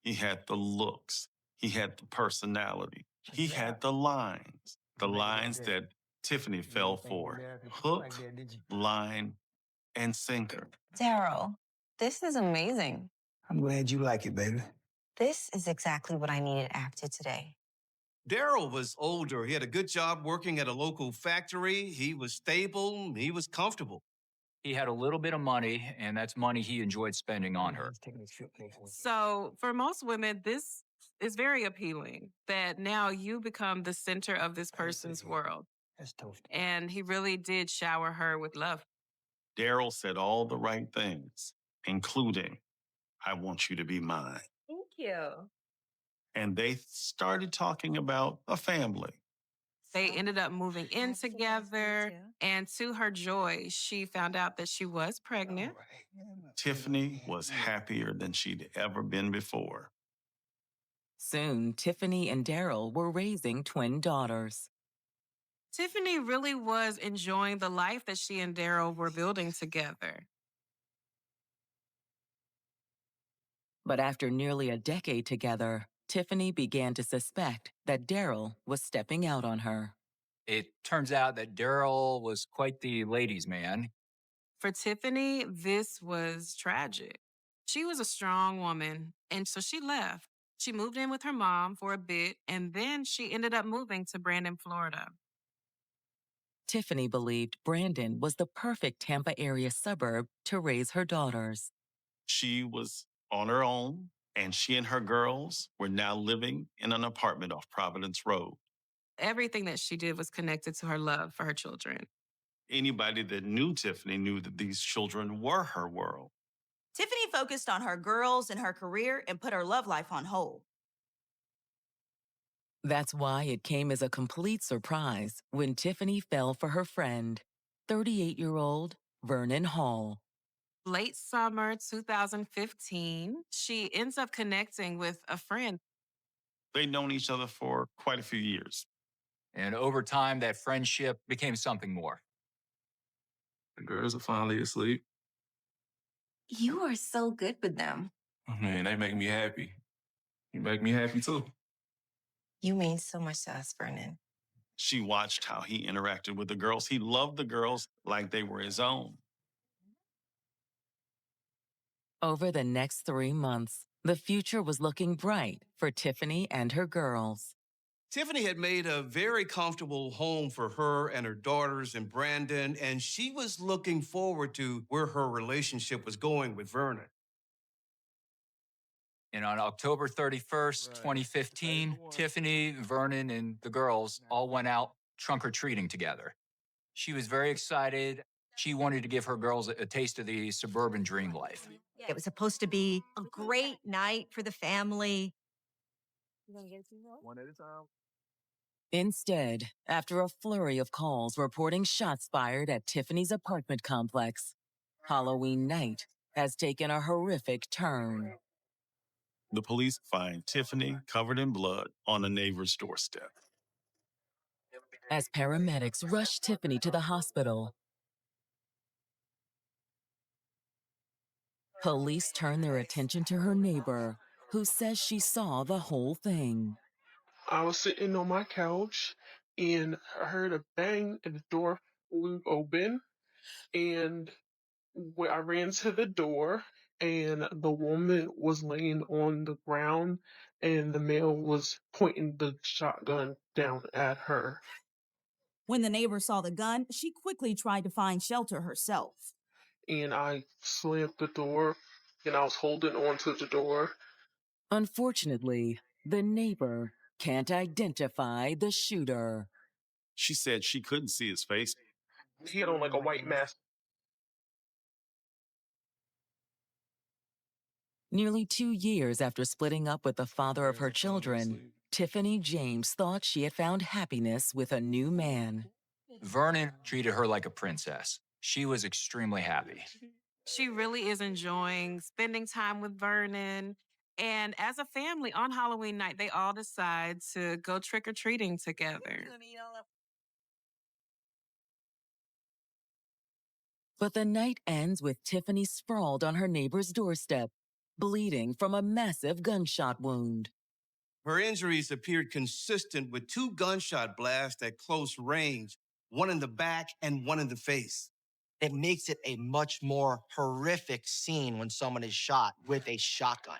He had the looks. He had the personality. He had the lines. The lines that Tiffany fell for. Hook, line, and sinker. Daryl, this is amazing. I'm glad you like it, baby. This is exactly what I needed after today. Daryl was older. He had a good job working at a local factory. He was stable. He was comfortable. He had a little bit of money, and that's money he enjoyed spending on her. So for most women, this is very appealing that now you become the center of this person's world. And he really did shower her with love. Daryl said all the right things, including, I want you to be mine. Thank you. And they started talking about a family. They ended up moving in together, and to her joy, she found out that she was pregnant. Tiffany was happier than she'd ever been before. Soon, Tiffany and Daryl were raising twin daughters. Tiffany really was enjoying the life that she and Daryl were building together. But after nearly a decade together, Tiffany began to suspect that Daryl was stepping out on her. It turns out that Daryl was quite the ladies' man. For Tiffany, this was tragic. She was a strong woman, and so she left. She moved in with her mom for a bit, and then she ended up moving to Brandon, Florida. Tiffany believed Brandon was the perfect Tampa area suburb to raise her daughters. She was on her own, and she and her girls were now living in an apartment off Providence Road. Everything that she did was connected to her love for her children. Anybody that knew Tiffany knew that these children were her world. Tiffany focused on her girls and her career and put her love life on hold. That's why it came as a complete surprise when Tiffany fell for her friend, 38-year-old Vernon Hall. Late summer 2015, she ends up connecting with a friend. They'd known each other for quite a few years. And over time, that friendship became something more. The girls are finally asleep. You are so good with them. Man, they make me happy. You make me happy too. You mean so much to us, Vernon. She watched how he interacted with the girls. He loved the girls like they were his own. Over the next 3 months, the future was looking bright for Tiffany and her girls. Tiffany had made a very comfortable home for her and her daughters and Brandon, and she was looking forward to where her relationship was going with Vernon. And on October 31st, 2015, Tiffany, Vernon, and the girls all went out trunk-or-treating together. She was very excited. She wanted to give her girls a taste of the suburban dream life. It was supposed to be a great night for the family. One at a time. Instead, after a flurry of calls reporting shots fired at Tiffany's apartment complex, Halloween night has taken a horrific turn. The police find Tiffany covered in blood on a neighbor's doorstep. As paramedics rush Tiffany to the hospital, police turn their attention to her neighbor, who says she saw the whole thing. I was sitting on my couch and I heard a bang and the door flew open. And I ran to the door and the woman was laying on the ground and the male was pointing the shotgun down at her. When the neighbor saw the gun, she quickly tried to find shelter herself. And I slammed the door and I was holding on to the door. Unfortunately, the neighbor can't identify the shooter. She said she couldn't see his face. He had on like a white mask. Nearly 2 years after splitting up with the father of her children, Tiffany James thought she had found happiness with a new man. Vernon treated her like a princess. She was extremely happy. She really is enjoying spending time with Vernon. And as a family on Halloween night, they all decide to go trick-or-treating together. But the night ends with Tiffany sprawled on her neighbor's doorstep, bleeding from a massive gunshot wound. Her injuries appeared consistent with 2 gunshot blasts at close range, one in the back and one in the face. It makes it a much more horrific scene when someone is shot with a shotgun.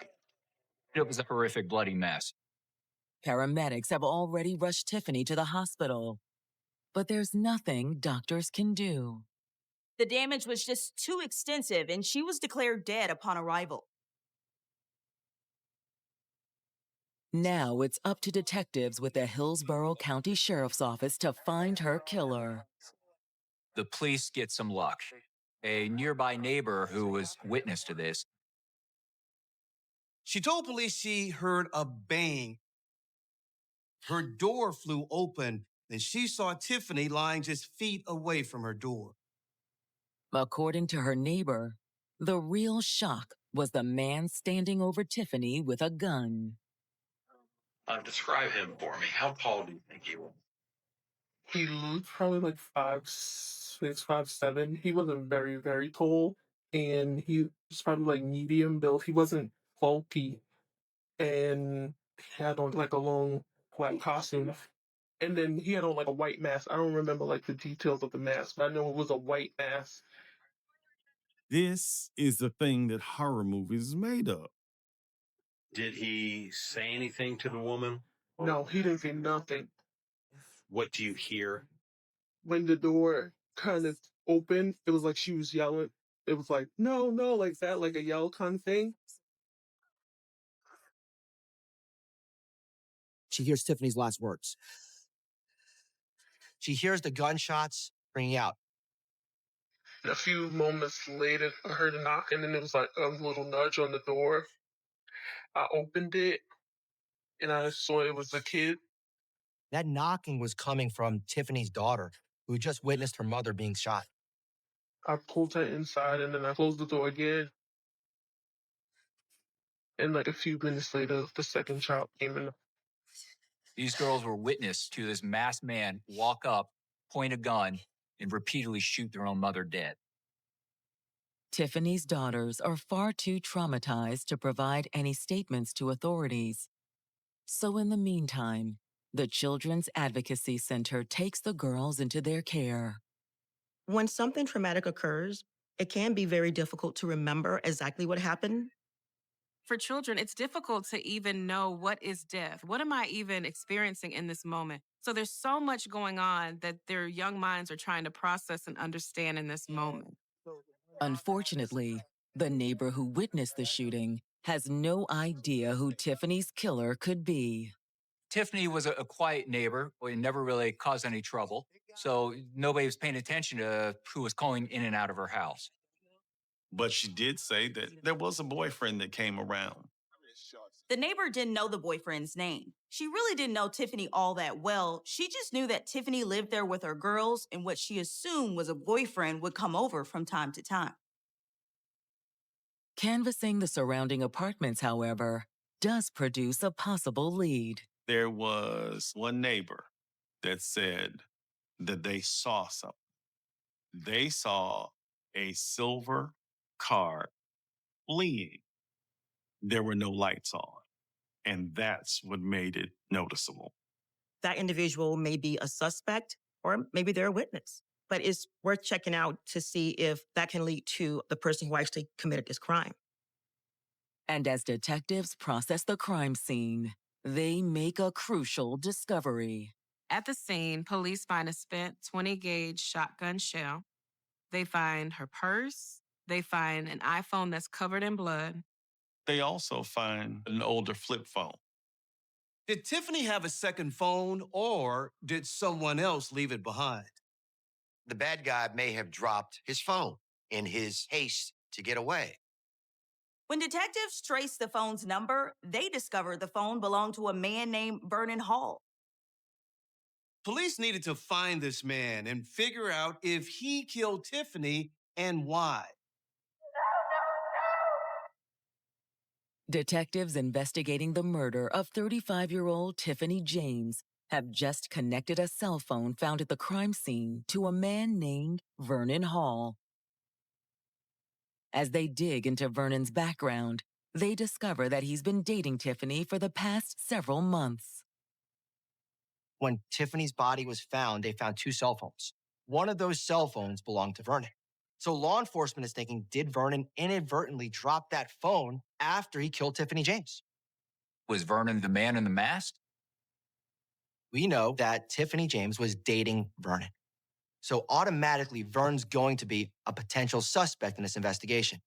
It was a horrific, bloody mess. Paramedics have already rushed Tiffany to the hospital, but there's nothing doctors can do. The damage was just too extensive and she was declared dead upon arrival. Now it's up to detectives with the Hillsborough County Sheriff's Office to find her killer. The police get some luck. A nearby neighbor who was witness to this. She told police she heard a bang. Her door flew open and she saw Tiffany lying just feet away from her door. According to her neighbor, the real shock was the man standing over Tiffany with a gun. Describe him for me. How tall do you think he was? He looked probably like 5'6", 5'7". He wasn't very, very tall. And he was probably like medium built. He wasn't bulky. And he had on like a long black costume. And then he had on like a white mask. I don't remember like the details of the mask, but I know it was a white mask. This is the thing that horror movies is made of. Did he say anything to the woman? No, he didn't say nothing. What do you hear? When the door kind of opened, it was like she was yelling. It was like, no, no, like that, like a yell kind of thing. She hears Tiffany's last words. She hears the gunshots ringing out. And a few moments later, I heard a knock, and then it was like a little nudge on the door. I opened it, and I saw it was a kid. That knocking was coming from Tiffany's daughter, who had just witnessed her mother being shot. I pulled her inside, and then I closed the door again. And like a few minutes later, the second child came in. These girls were witness to this masked man walk up, point a gun, and repeatedly shoot their own mother dead. Tiffany's daughters are far too traumatized to provide any statements to authorities. So in the meantime, the Children's Advocacy Center takes the girls into their care. When something traumatic occurs, it can be very difficult to remember exactly what happened. For children, it's difficult to even know what is death. What am I even experiencing in this moment? So there's so much going on that their young minds are trying to process and understand in this moment. Unfortunately, the neighbor who witnessed the shooting has no idea who Tiffany's killer could be. Tiffany was a quiet neighbor and never really caused any trouble. So nobody was paying attention to who was calling in and out of her house. But she did say that there was a boyfriend that came around. The neighbor didn't know the boyfriend's name. She really didn't know Tiffany all that well. She just knew that Tiffany lived there with her girls, and what she assumed was a boyfriend would come over from time to time. Canvassing the surrounding apartments, however, does produce a possible lead. There was one neighbor that said that they saw something. They saw a silver car fleeing. There were no lights on, and that's what made it noticeable. That individual may be a suspect or maybe they're a witness, but it's worth checking out to see if that can lead to the person who actually committed this crime. And as detectives process the crime scene, they make a crucial discovery. At the scene, police find a spent 20-gauge shotgun shell. They find her purse. They find an iPhone that's covered in blood. They also find an older flip phone. Did Tiffany have a second phone, or did someone else leave it behind? The bad guy may have dropped his phone in his haste to get away. When detectives traced the phone's number, they discovered the phone belonged to a man named Vernon Hall. Police needed to find this man and figure out if he killed Tiffany and why. Detectives investigating the murder of 35-year-old Tiffany James have just connected a cell phone found at the crime scene to a man named Vernon Hall. As they dig into Vernon's background, they discover that he's been dating Tiffany for the past several months. When Tiffany's body was found, they found 2 cell phones. One of those cell phones belonged to Vernon. So law enforcement is thinking, did Vernon inadvertently drop that phone after he killed Tiffany James? Was Vernon the man in the mask? We know that Tiffany James was dating Vernon. So automatically, Vernon's going to be a potential suspect in this investigation.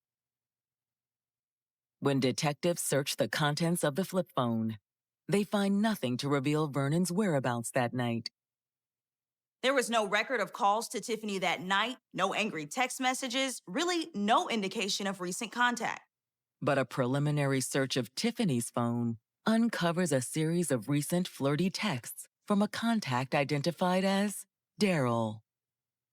When detectives search the contents of the flip phone, they find nothing to reveal Vernon's whereabouts that night. There was no record of calls to Tiffany that night, no angry text messages, really no indication of recent contact. But a preliminary search of Tiffany's phone uncovers a series of recent flirty texts from a contact identified as Daryl.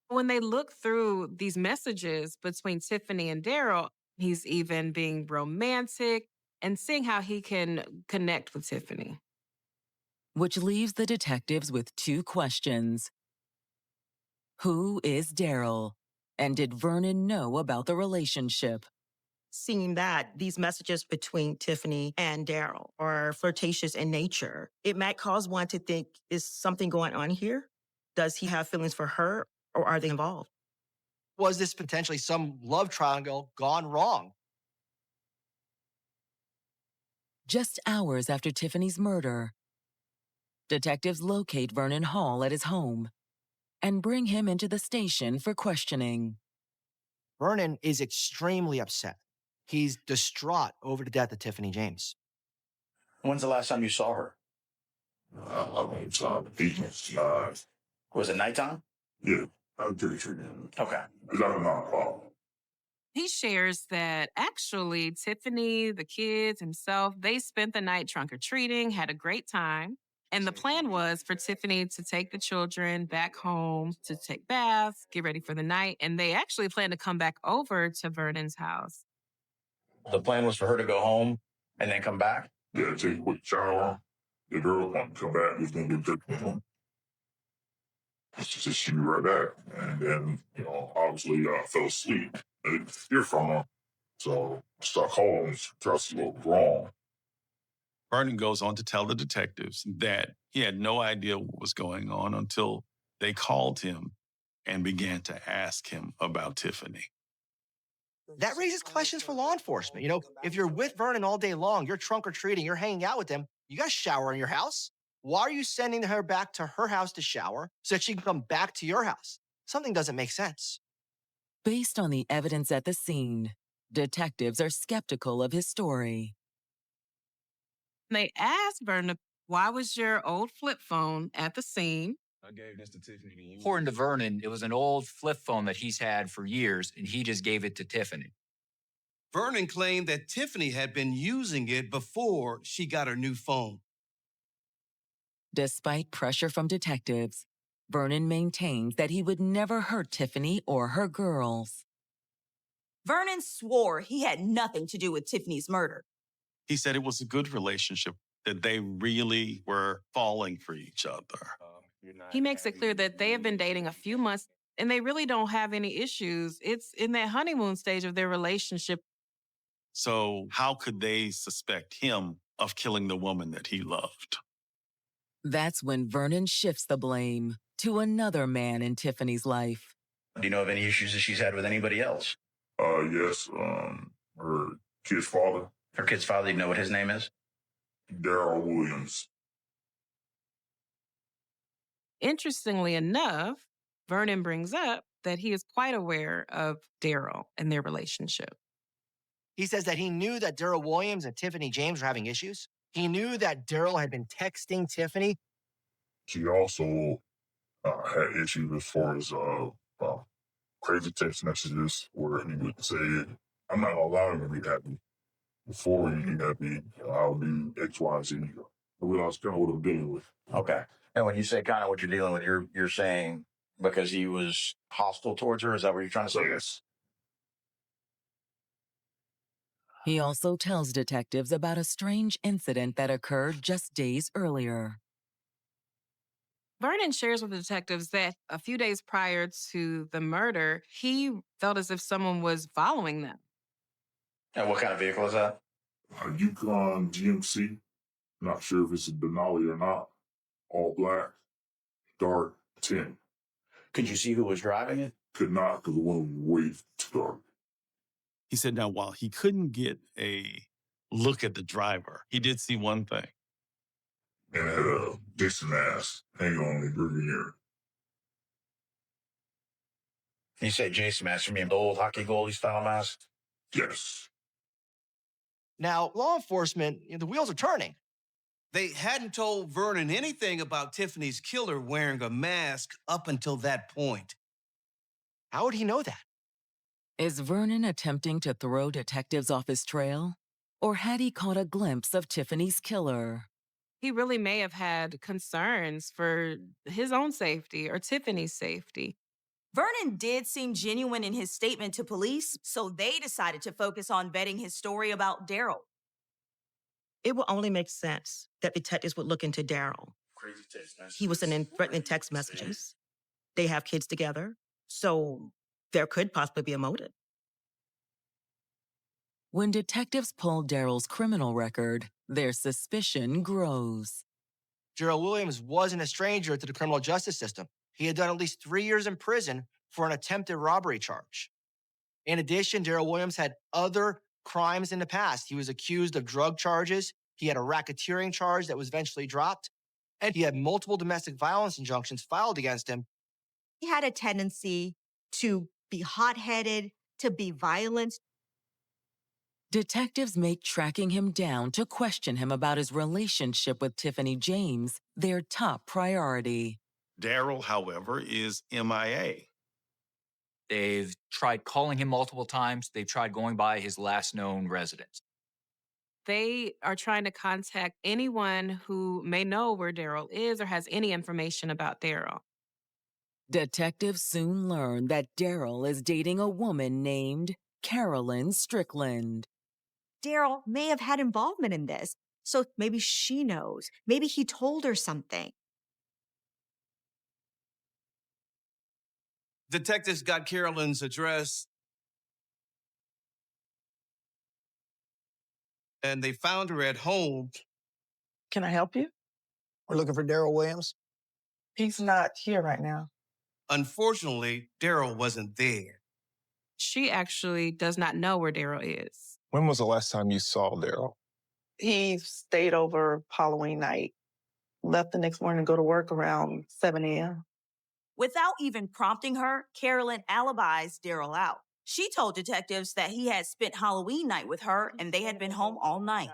When they look through these messages between Tiffany and Daryl, he's even being romantic and seeing how he can connect with Tiffany. Which leaves the detectives with 2 questions. Who is Daryl? And did Vernon know about the relationship? Seeing that these messages between Tiffany and Daryl are flirtatious in nature, it might cause one to think, is something going on here? Does he have feelings for her, or are they involved? Was this potentially some love triangle gone wrong? Just hours after Tiffany's murder, detectives locate Vernon Hall at his home and bring him into the station for questioning. Vernon is extremely upset. He's distraught over the death of Tiffany James. When's the last time you saw her? Was it nighttime? Yeah, I'll do it then. Okay. That's not a problem. He shares that actually Tiffany, the kids, himself, they spent the night trunk or treating, had a great time. And the plan was for Tiffany to take the children back home to take baths, get ready for the night. And they actually planned to come back over to Vernon's house. The plan was for her to go home and then come back? Yeah, take a quick shower. The girl want to come back. He's going to get her home. She be right back. And then, obviously, I fell asleep. I didn't hear from her. So I started calling. Try to see what was wrong. Vernon goes on to tell the detectives that he had no idea what was going on until they called him and began to ask him about Tiffany. That raises questions for law enforcement. If you're with Vernon all day long, you're trunk or treating, you're hanging out with him, you got to shower in your house. Why are you sending her back to her house to shower so that she can come back to your house? Something doesn't make sense. Based on the evidence at the scene, detectives are skeptical of his story. They asked Vernon, why was your old flip phone at the scene? I gave this to Tiffany. According to Vernon, it was an old flip phone that he's had for years, and he just gave it to Tiffany. Vernon claimed that Tiffany had been using it before she got her new phone. Despite pressure from detectives, Vernon maintains that he would never hurt Tiffany or her girls. Vernon swore he had nothing to do with Tiffany's murder. He said it was a good relationship, that they really were falling for each other. He makes it clear that they have been dating a few months and they really don't have any issues. It's in that honeymoon stage of their relationship. So how could they suspect him of killing the woman that he loved? That's when Vernon shifts the blame to another man in Tiffany's life. Do you know of any issues that she's had with anybody else? Yes. Her kid's father. Her kid's father, you know what his name is? Daryl Williams. Interestingly enough, Vernon brings up that he is quite aware of Daryl and their relationship. He says that he knew that Daryl Williams and Tiffany James were having issues. He knew that Daryl had been texting Tiffany. She also had issues as far as crazy text messages where he would say, I'm not allowing him to be happy. Before you be happy, I'll do X, Y, Z. I realized kind of what I'm dealing with. Okay. And when you say kind of what you're dealing with, you're saying because he was hostile towards her? Is that what you're trying to say? Yes. He also tells detectives about a strange incident that occurred just days earlier. Vernon shares with the detectives that a few days prior to the murder, he felt as if someone was following them. And what kind of vehicle is that? A Yukon GMC. Not sure if it's a Denali or not. All black, dark, 10. Could you see who was driving it? Could not, because the one was way too dark. He said, now, while he couldn't get a look at the driver, he did see one thing. And it had a Dixon mask hanging on the rear mirror. You say Jason mask, you mean the old hockey goalie style mask? Yes. Now, law enforcement, the wheels are turning. They hadn't told Vernon anything about Tiffany's killer wearing a mask up until that point. How would he know that? Is Vernon attempting to throw detectives off his trail? Or had he caught a glimpse of Tiffany's killer? He really may have had concerns for his own safety or Tiffany's safety. Vernon did seem genuine in his statement to police, so they decided to focus on vetting his story about Daryl. It will only make sense that detectives would look into Daryl. He was sending threatening text messages. They have kids together, so there could possibly be a motive. When detectives pull Daryl's criminal record, their suspicion grows. Daryl Williams wasn't a stranger to the criminal justice system. He had done at least 3 years in prison for an attempted robbery charge. In addition, Daryl Williams had other crimes in the past. He was accused of drug charges. He had a racketeering charge that was eventually dropped. And he had multiple domestic violence injunctions filed against him. He had a tendency to be hot-headed, to be violent. Detectives make tracking him down to question him about his relationship with Tiffany James their top priority. Daryl, however, is MIA. They've tried calling him multiple times. They've tried going by his last known residence. They are trying to contact anyone who may know where Daryl is or has any information about Daryl. Detectives soon learn that Daryl is dating a woman named Carolyn Strickland. Daryl may have had involvement in this, so maybe she knows. Maybe he told her something. Detectives got Carolyn's address, and they found her at home. Can I help you? We're looking for Daryl Williams. He's not here right now. Unfortunately, Daryl wasn't there. She actually does not know where Daryl is. When was the last time you saw Daryl? He stayed over Halloween night, left the next morning to go to work around 7 a.m. Without even prompting her, Carolyn alibis Daryl out. She told detectives that he had spent Halloween night with her and they had been home all night.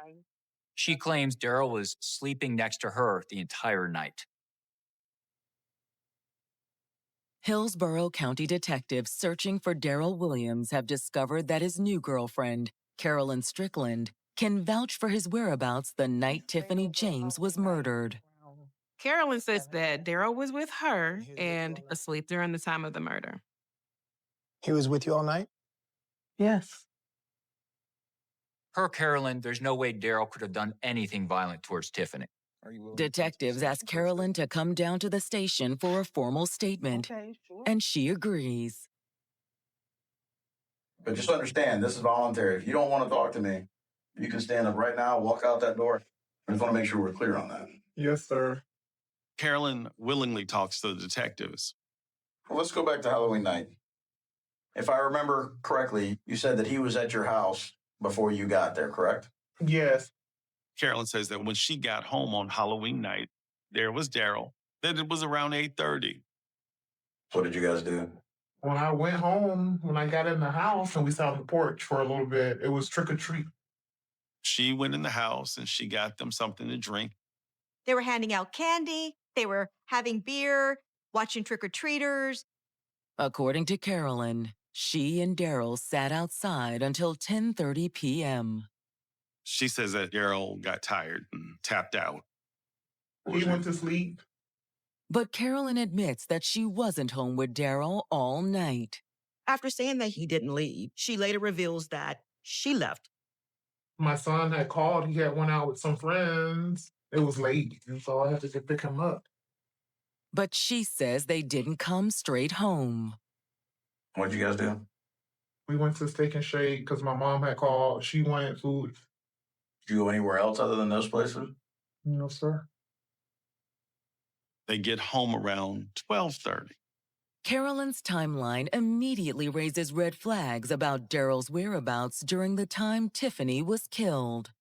She claims Daryl was sleeping next to her the entire night. Hillsborough County detectives searching for Daryl Williams have discovered that his new girlfriend, Carolyn Strickland, can vouch for his whereabouts the night Tiffany James was murdered. Carolyn says that Daryl was with her and asleep during the time of the murder. He was with you all night? Yes. Per Carolyn, there's no way Daryl could have done anything violent towards Tiffany. Detectives ask Carolyn to come down to the station for a formal statement, and she agrees. But just understand, this is voluntary. If you don't want to talk to me, you can stand up right now, walk out that door. I just want to make sure we're clear on that. Yes, sir. Carolyn willingly talks to the detectives. Well, let's go back to Halloween night. If I remember correctly, you said that he was at your house before you got there, correct? Yes. Carolyn says that when she got home on Halloween night, there was Daryl, that it was around 8:30. What did you guys do? When I went home, when I got in the house and we sat on the porch for a little bit, it was trick or treat. She went in the house and she got them something to drink. They were handing out candy, they were having beer, watching trick-or-treaters. According to Carolyn, she and Daryl sat outside until 10:30 p.m. She says that Daryl got tired and tapped out. He went to sleep. But Carolyn admits that she wasn't home with Daryl all night. After saying that he didn't leave, she later reveals that she left. My son had called. He had went out with some friends. It was late, and so I had to pick him up. But she says they didn't come straight home. What'd you guys do? We went to Steak and Shake because my mom had called. She wanted food. Did you go anywhere else other than those places? No, sir. They get home around 12:30. Carolyn's timeline immediately raises red flags about Daryl's whereabouts during the time Tiffany was killed.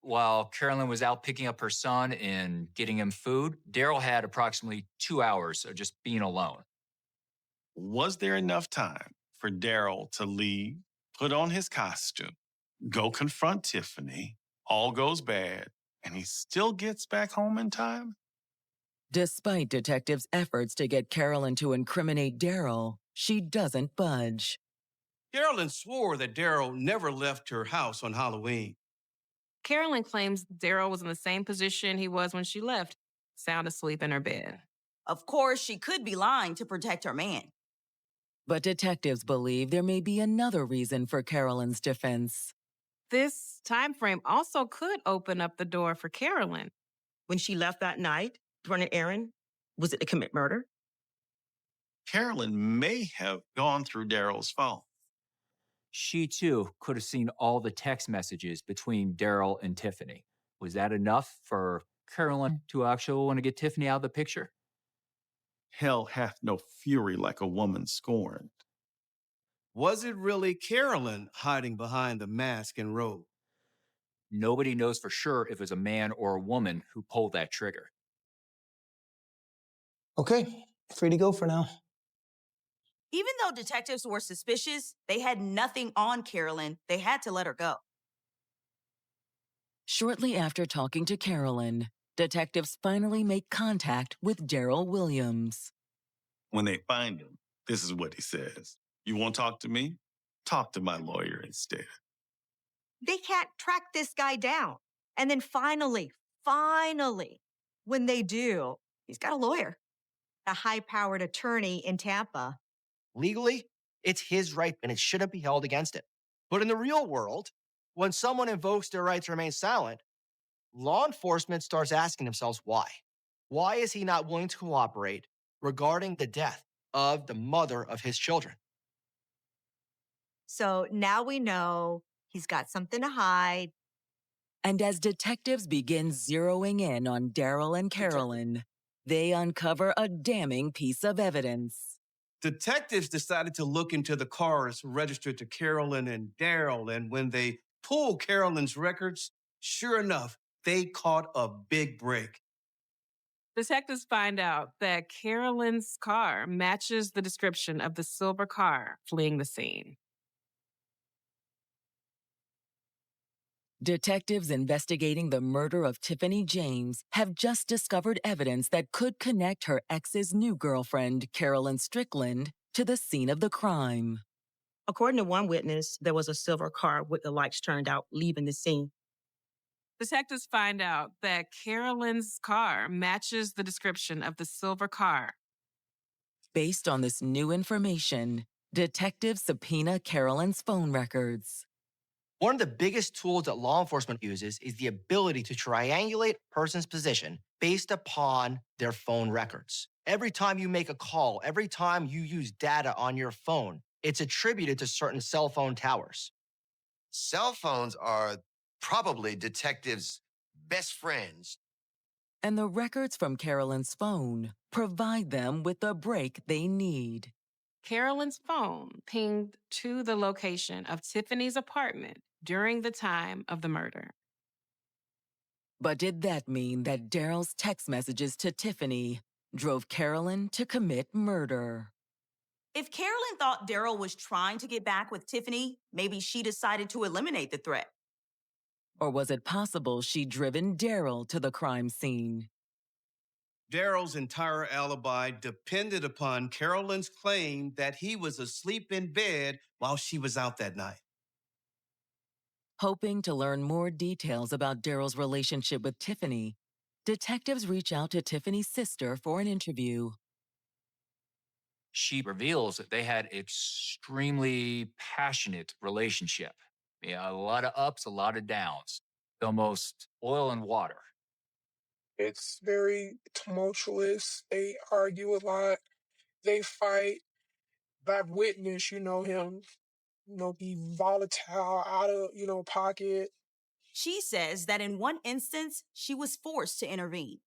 While Carolyn was out picking up her son and getting him food, Daryl had approximately 2 hours of just being alone. Was there enough time for Daryl to leave, put on his costume, go confront Tiffany, all goes bad, and he still gets back home in time? Despite detectives' efforts to get Carolyn to incriminate Daryl, she doesn't budge. Carolyn swore that Daryl never left her house on Halloween. Carolyn claims Daryl was in the same position he was when she left, sound asleep in her bed. Of course, she could be lying to protect her man. But detectives believe there may be another reason for Carolyn's defense. This time frame also could open up the door for Carolyn. When she left that night to run an errand, was it to commit murder? Carolyn may have gone through Daryl's phone. She, too, could have seen all the text messages between Daryl and Tiffany. Was that enough for Carolyn to actually want to get Tiffany out of the picture? Hell hath no fury like a woman scorned. Was it really Carolyn hiding behind the mask and robe? Nobody knows for sure if it was a man or a woman who pulled that trigger. Okay, free to go for now. Even though detectives were suspicious, they had nothing on Carolyn. They had to let her go. Shortly after talking to Carolyn, detectives finally make contact with Daryl Williams. When they find him, this is what he says. You won't talk to me? Talk to my lawyer instead. They can't track this guy down. And then finally, when they do, he's got a lawyer, a high-powered attorney in Tampa. Legally, it's his right and it shouldn't be held against him. But in the real world, when someone invokes their right to remain silent, law enforcement starts asking themselves why. Why is he not willing to cooperate regarding the death of the mother of his children? So now we know he's got something to hide. And as detectives begin zeroing in on Daryl and Carolyn, they uncover a damning piece of evidence. Detectives decided to look into the cars registered to Carolyn and Daryl, and when they pulled Carolyn's records, sure enough, they caught a big break. Detectives find out that Carolyn's car matches the description of the silver car fleeing the scene. Detectives investigating the murder of Tiffany James have just discovered evidence that could connect her ex's new girlfriend, Carolyn Strickland, to the scene of the crime. According to one witness, there was a silver car with the lights turned out, leaving the scene. Detectives find out that Carolyn's car matches the description of the silver car. Based on this new information, detectives subpoena Carolyn's phone records. One of the biggest tools that law enforcement uses is the ability to triangulate a person's position based upon their phone records. Every time you make a call, every time you use data on your phone, it's attributed to certain cell phone towers. Cell phones are probably detectives' best friends. And the records from Carolyn's phone provide them with the break they need. Carolyn's phone pinged to the location of Tiffany's apartment during the time of the murder. But did that mean that Daryl's text messages to Tiffany drove Carolyn to commit murder? If Carolyn thought Daryl was trying to get back with Tiffany, maybe she decided to eliminate the threat. Or was it possible she'd driven Daryl to the crime scene? Daryl's entire alibi depended upon Carolyn's claim that he was asleep in bed while she was out that night. Hoping to learn more details about Daryl's relationship with Tiffany, detectives reach out to Tiffany's sister for an interview. She reveals that they had extremely passionate relationship. Yeah, a lot of ups, a lot of downs, almost oil and water. It's very tumultuous. They argue a lot. They fight. I've witnessed, him, be volatile, out of, pocket. She says that in one instance, she was forced to intervene.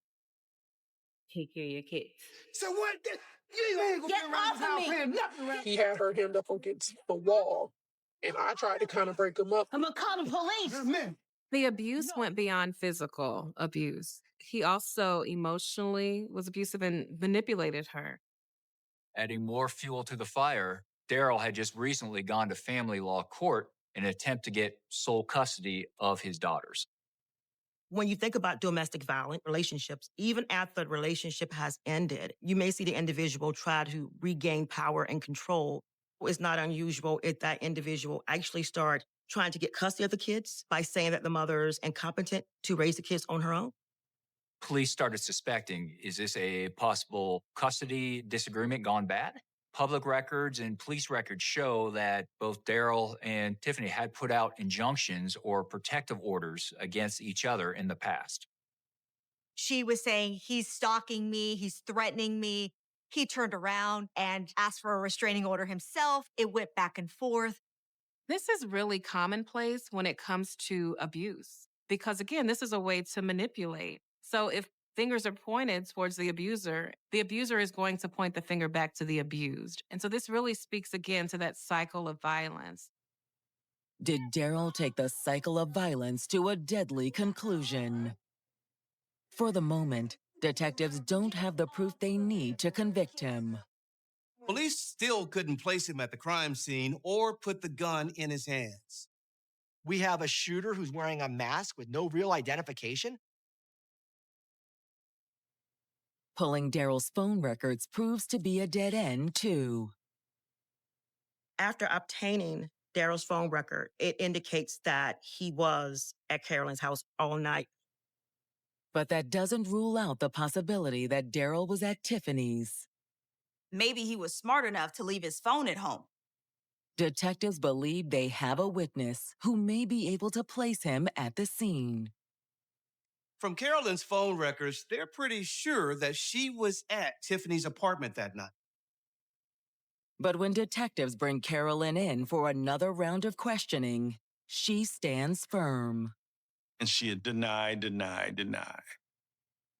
Take care of your kids. So what? You ain't gonna Get be around off this of house me. playing nothing around. He had her hemmed up against the wall, and I tried to kind of break him up. I'm gonna call the police. The abuse went beyond physical abuse. He also emotionally was abusive and manipulated her. Adding more fuel to the fire, Daryl had just recently gone to family law court in an attempt to get sole custody of his daughters. When you think about domestic violence relationships, even after the relationship has ended, you may see the individual try to regain power and control. It's not unusual if that individual actually start trying to get custody of the kids by saying that the mother is incompetent to raise the kids on her own. Police started suspecting, is this a possible custody disagreement gone bad? Public records and police records show that both Daryl and Tiffany had put out injunctions or protective orders against each other in the past. She was saying, he's stalking me, he's threatening me. He turned around and asked for a restraining order himself. It went back and forth. This is really commonplace when it comes to abuse, because again, this is a way to manipulate. So if fingers are pointed towards the abuser is going to point the finger back to the abused. And so this really speaks again to that cycle of violence. Did Daryl take the cycle of violence to a deadly conclusion? For the moment, detectives don't have the proof they need to convict him. Police still couldn't place him at the crime scene or put the gun in his hands. We have a shooter who's wearing a mask with no real identification. Pulling Daryl's phone records proves to be a dead end, too. After obtaining Daryl's phone record, it indicates that he was at Carolyn's house all night. But that doesn't rule out the possibility that Daryl was at Tiffany's. Maybe he was smart enough to leave his phone at home. Detectives believe they have a witness who may be able to place him at the scene. From Carolyn's phone records, they're pretty sure that she was at Tiffany's apartment that night. But when detectives bring Carolyn in for another round of questioning, she stands firm. And she had denied.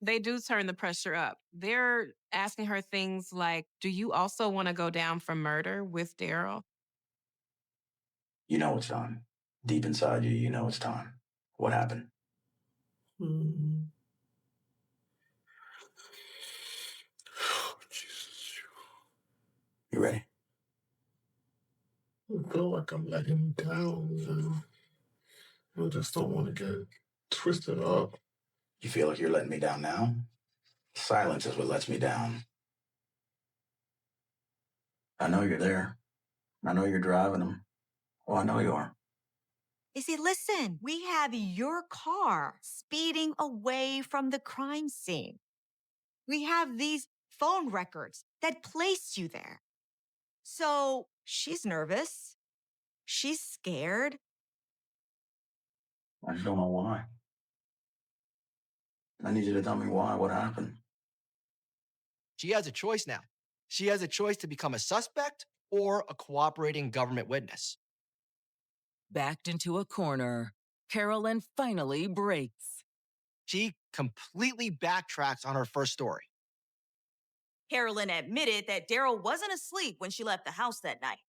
They do turn the pressure up. They're asking her things like, do you also want to go down for murder with Daryl? You know it's time. Deep inside you, you know it's time. What happened? Mm. Oh, Jesus. You ready? I feel like I'm letting him down. I just don't want to get twisted up. You feel like you're letting me down now? Silence is what lets me down. I know you're there. I know you're driving them. Oh, I know you are. You see, listen, we have your car speeding away from the crime scene. We have these phone records that placed you there. So she's nervous. She's scared. I just don't know why. I need you to tell me why. What happened? She has a choice now. She has a choice to become a suspect or a cooperating government witness. Backed into a corner, Carolyn finally breaks. She completely backtracks on her first story. Carolyn admitted that Daryl wasn't asleep when she left the house that night.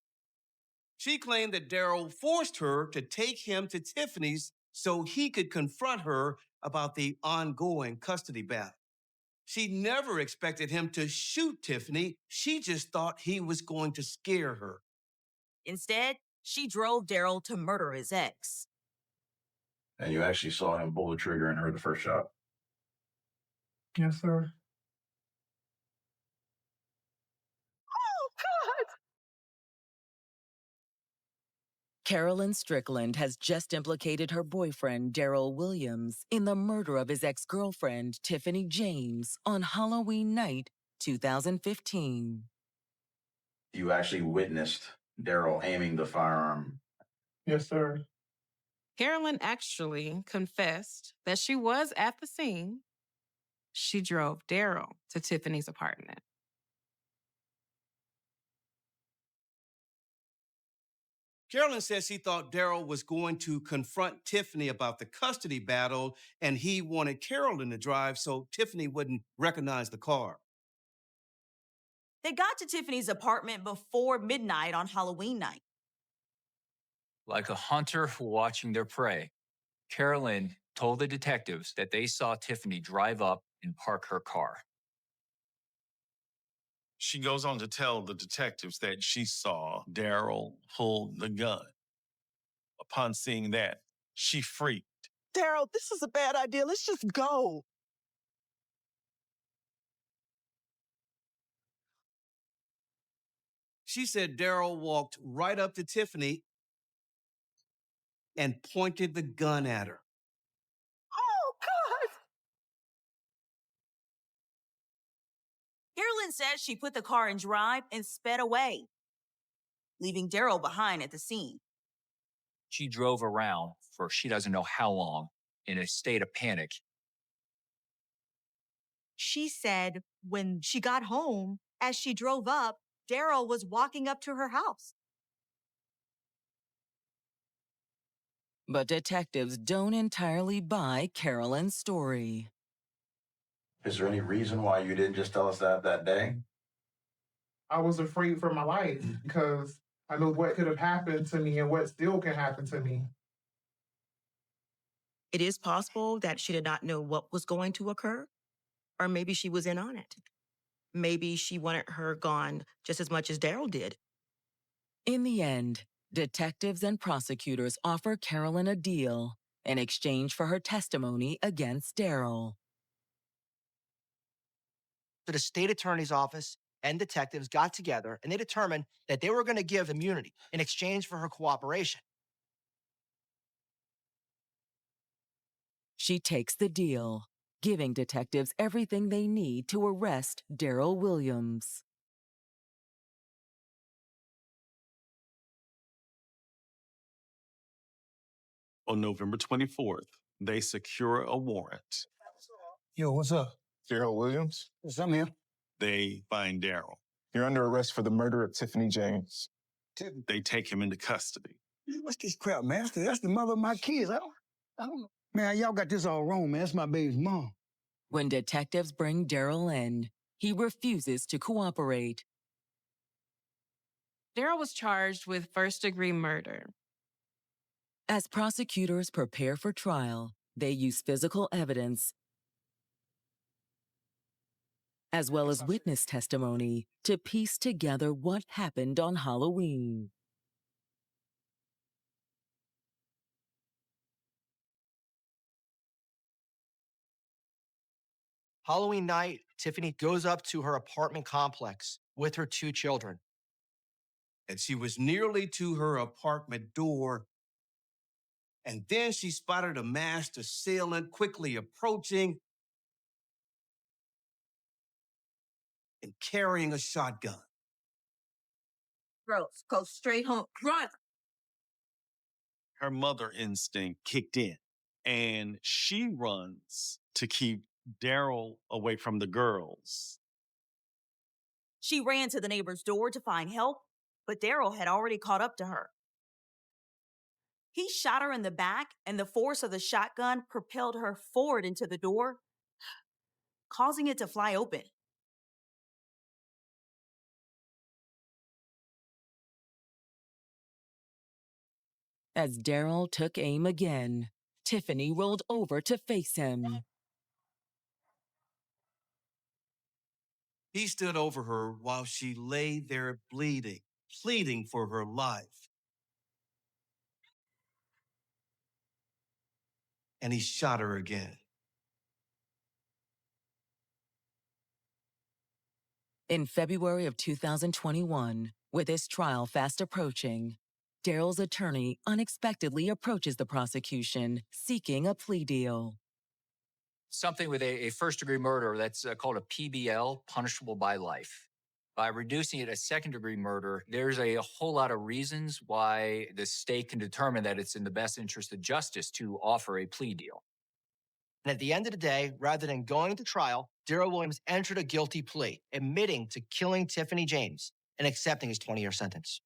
She claimed that Daryl forced her to take him to Tiffany's so he could confront her about the ongoing custody battle. She never expected him to shoot Tiffany. She just thought he was going to scare her. Instead, she drove Daryl to murder his ex. And you actually saw him pull the trigger and heard the first shot. Yes, sir. Oh, God! Carolyn Strickland has just implicated her boyfriend, Daryl Williams, in the murder of his ex-girlfriend, Tiffany James, on Halloween night, 2015. You actually witnessed Daryl aiming the firearm. Yes, sir. Carolyn actually confessed that she was at the scene. She drove Daryl to Tiffany's apartment. Carolyn says she thought Daryl was going to confront Tiffany about the custody battle, and he wanted Carolyn to drive so Tiffany wouldn't recognize the car. They got to Tiffany's apartment before midnight on Halloween night. Like a hunter watching their prey, Carolyn told the detectives that they saw Tiffany drive up and park her car. She goes on to tell the detectives that she saw Daryl pull the gun. Upon seeing that, she freaked. Daryl, this is a bad idea. Let's just go. She said Daryl walked right up to Tiffany and pointed the gun at her. Oh, God! Carolyn says she put the car in drive and sped away, leaving Daryl behind at the scene. She drove around for she doesn't know how long in a state of panic. She said when she got home, as she drove up, Daryl was walking up to her house. But detectives don't entirely buy Carolyn's story. Is there any reason why you didn't just tell us that day? I was afraid for my life because I know what could have happened to me and what still can happen to me. It is possible that she did not know what was going to occur, or maybe she was in on it. Maybe she wanted her gone just as much as Daryl did. In the end, detectives and prosecutors offer Carolyn a deal in exchange for her testimony against Daryl. So the state attorney's office and detectives got together and they determined that they were going to give immunity in exchange for her cooperation. She takes the deal, giving detectives everything they need to arrest Daryl Williams. On November 24th, they secure a warrant. Yo, what's up? Daryl Williams? Yes, I'm here. They find Daryl. You're under arrest for the murder of Tiffany James. They take him into custody. What's this crap, man? That's the mother of my kids. I don't know. Man, y'all got this all wrong, man. That's my baby's mom. When detectives bring Daryl in, he refuses to cooperate. Daryl was charged with first-degree murder. As prosecutors prepare for trial, they use physical evidence as well as witness testimony to piece together what happened on Halloween. Halloween night, Tiffany goes up to her apartment complex with her 2 children. And she was nearly to her apartment door. And then she spotted a masked assailant quickly approaching and carrying a shotgun. Girls, go straight home. Run! Her mother instinct kicked in, and she runs to keep Daryl away from the girls. She ran to the neighbor's door to find help, but Daryl had already caught up to her. He shot her in the back, and the force of the shotgun propelled her forward into the door, causing it to fly open. As Daryl took aim again, Tiffany rolled over to face him. He stood over her while she lay there bleeding, pleading for her life. And he shot her again. In February of 2021, with his trial fast approaching, Daryl's attorney unexpectedly approaches the prosecution seeking a plea deal. Something with a first-degree murder that's called a PBL, punishable by life. By reducing it as second-degree murder, there's a whole lot of reasons why the state can determine that it's in the best interest of justice to offer a plea deal. And at the end of the day, rather than going to trial, Daryl Williams entered a guilty plea, admitting to killing Tiffany James and accepting his 20-year sentence.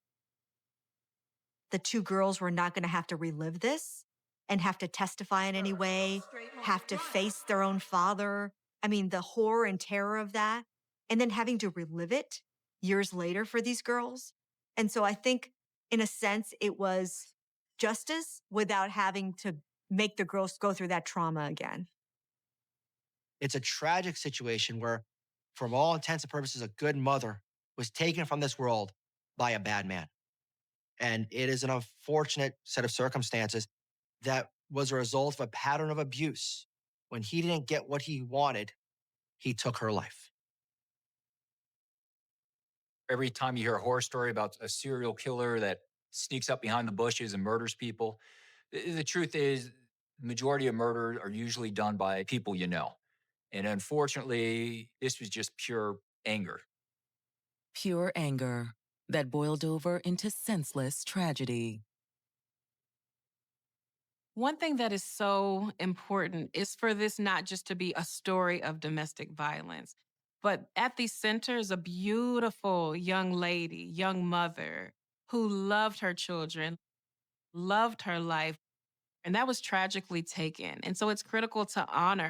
The 2 girls were not going to have to relive this and have to testify in any way, have to face their own father. I mean, the horror and terror of that, and then having to relive it years later for these girls. And so I think, in a sense, it was justice without having to make the girls go through that trauma again. It's a tragic situation where, from all intents and purposes, a good mother was taken from this world by a bad man. And it is an unfortunate set of circumstances that was a result of a pattern of abuse. When he didn't get what he wanted, he took her life. Every time you hear a horror story about a serial killer that sneaks up behind the bushes and murders people, the truth is the majority of murders are usually done by people you know. And unfortunately, this was just pure anger. Pure anger that boiled over into senseless tragedy. One thing that is so important is for this not just to be a story of domestic violence, but at the center is a beautiful young lady, young mother who loved her children, loved her life, and that was tragically taken. And so it's critical to honor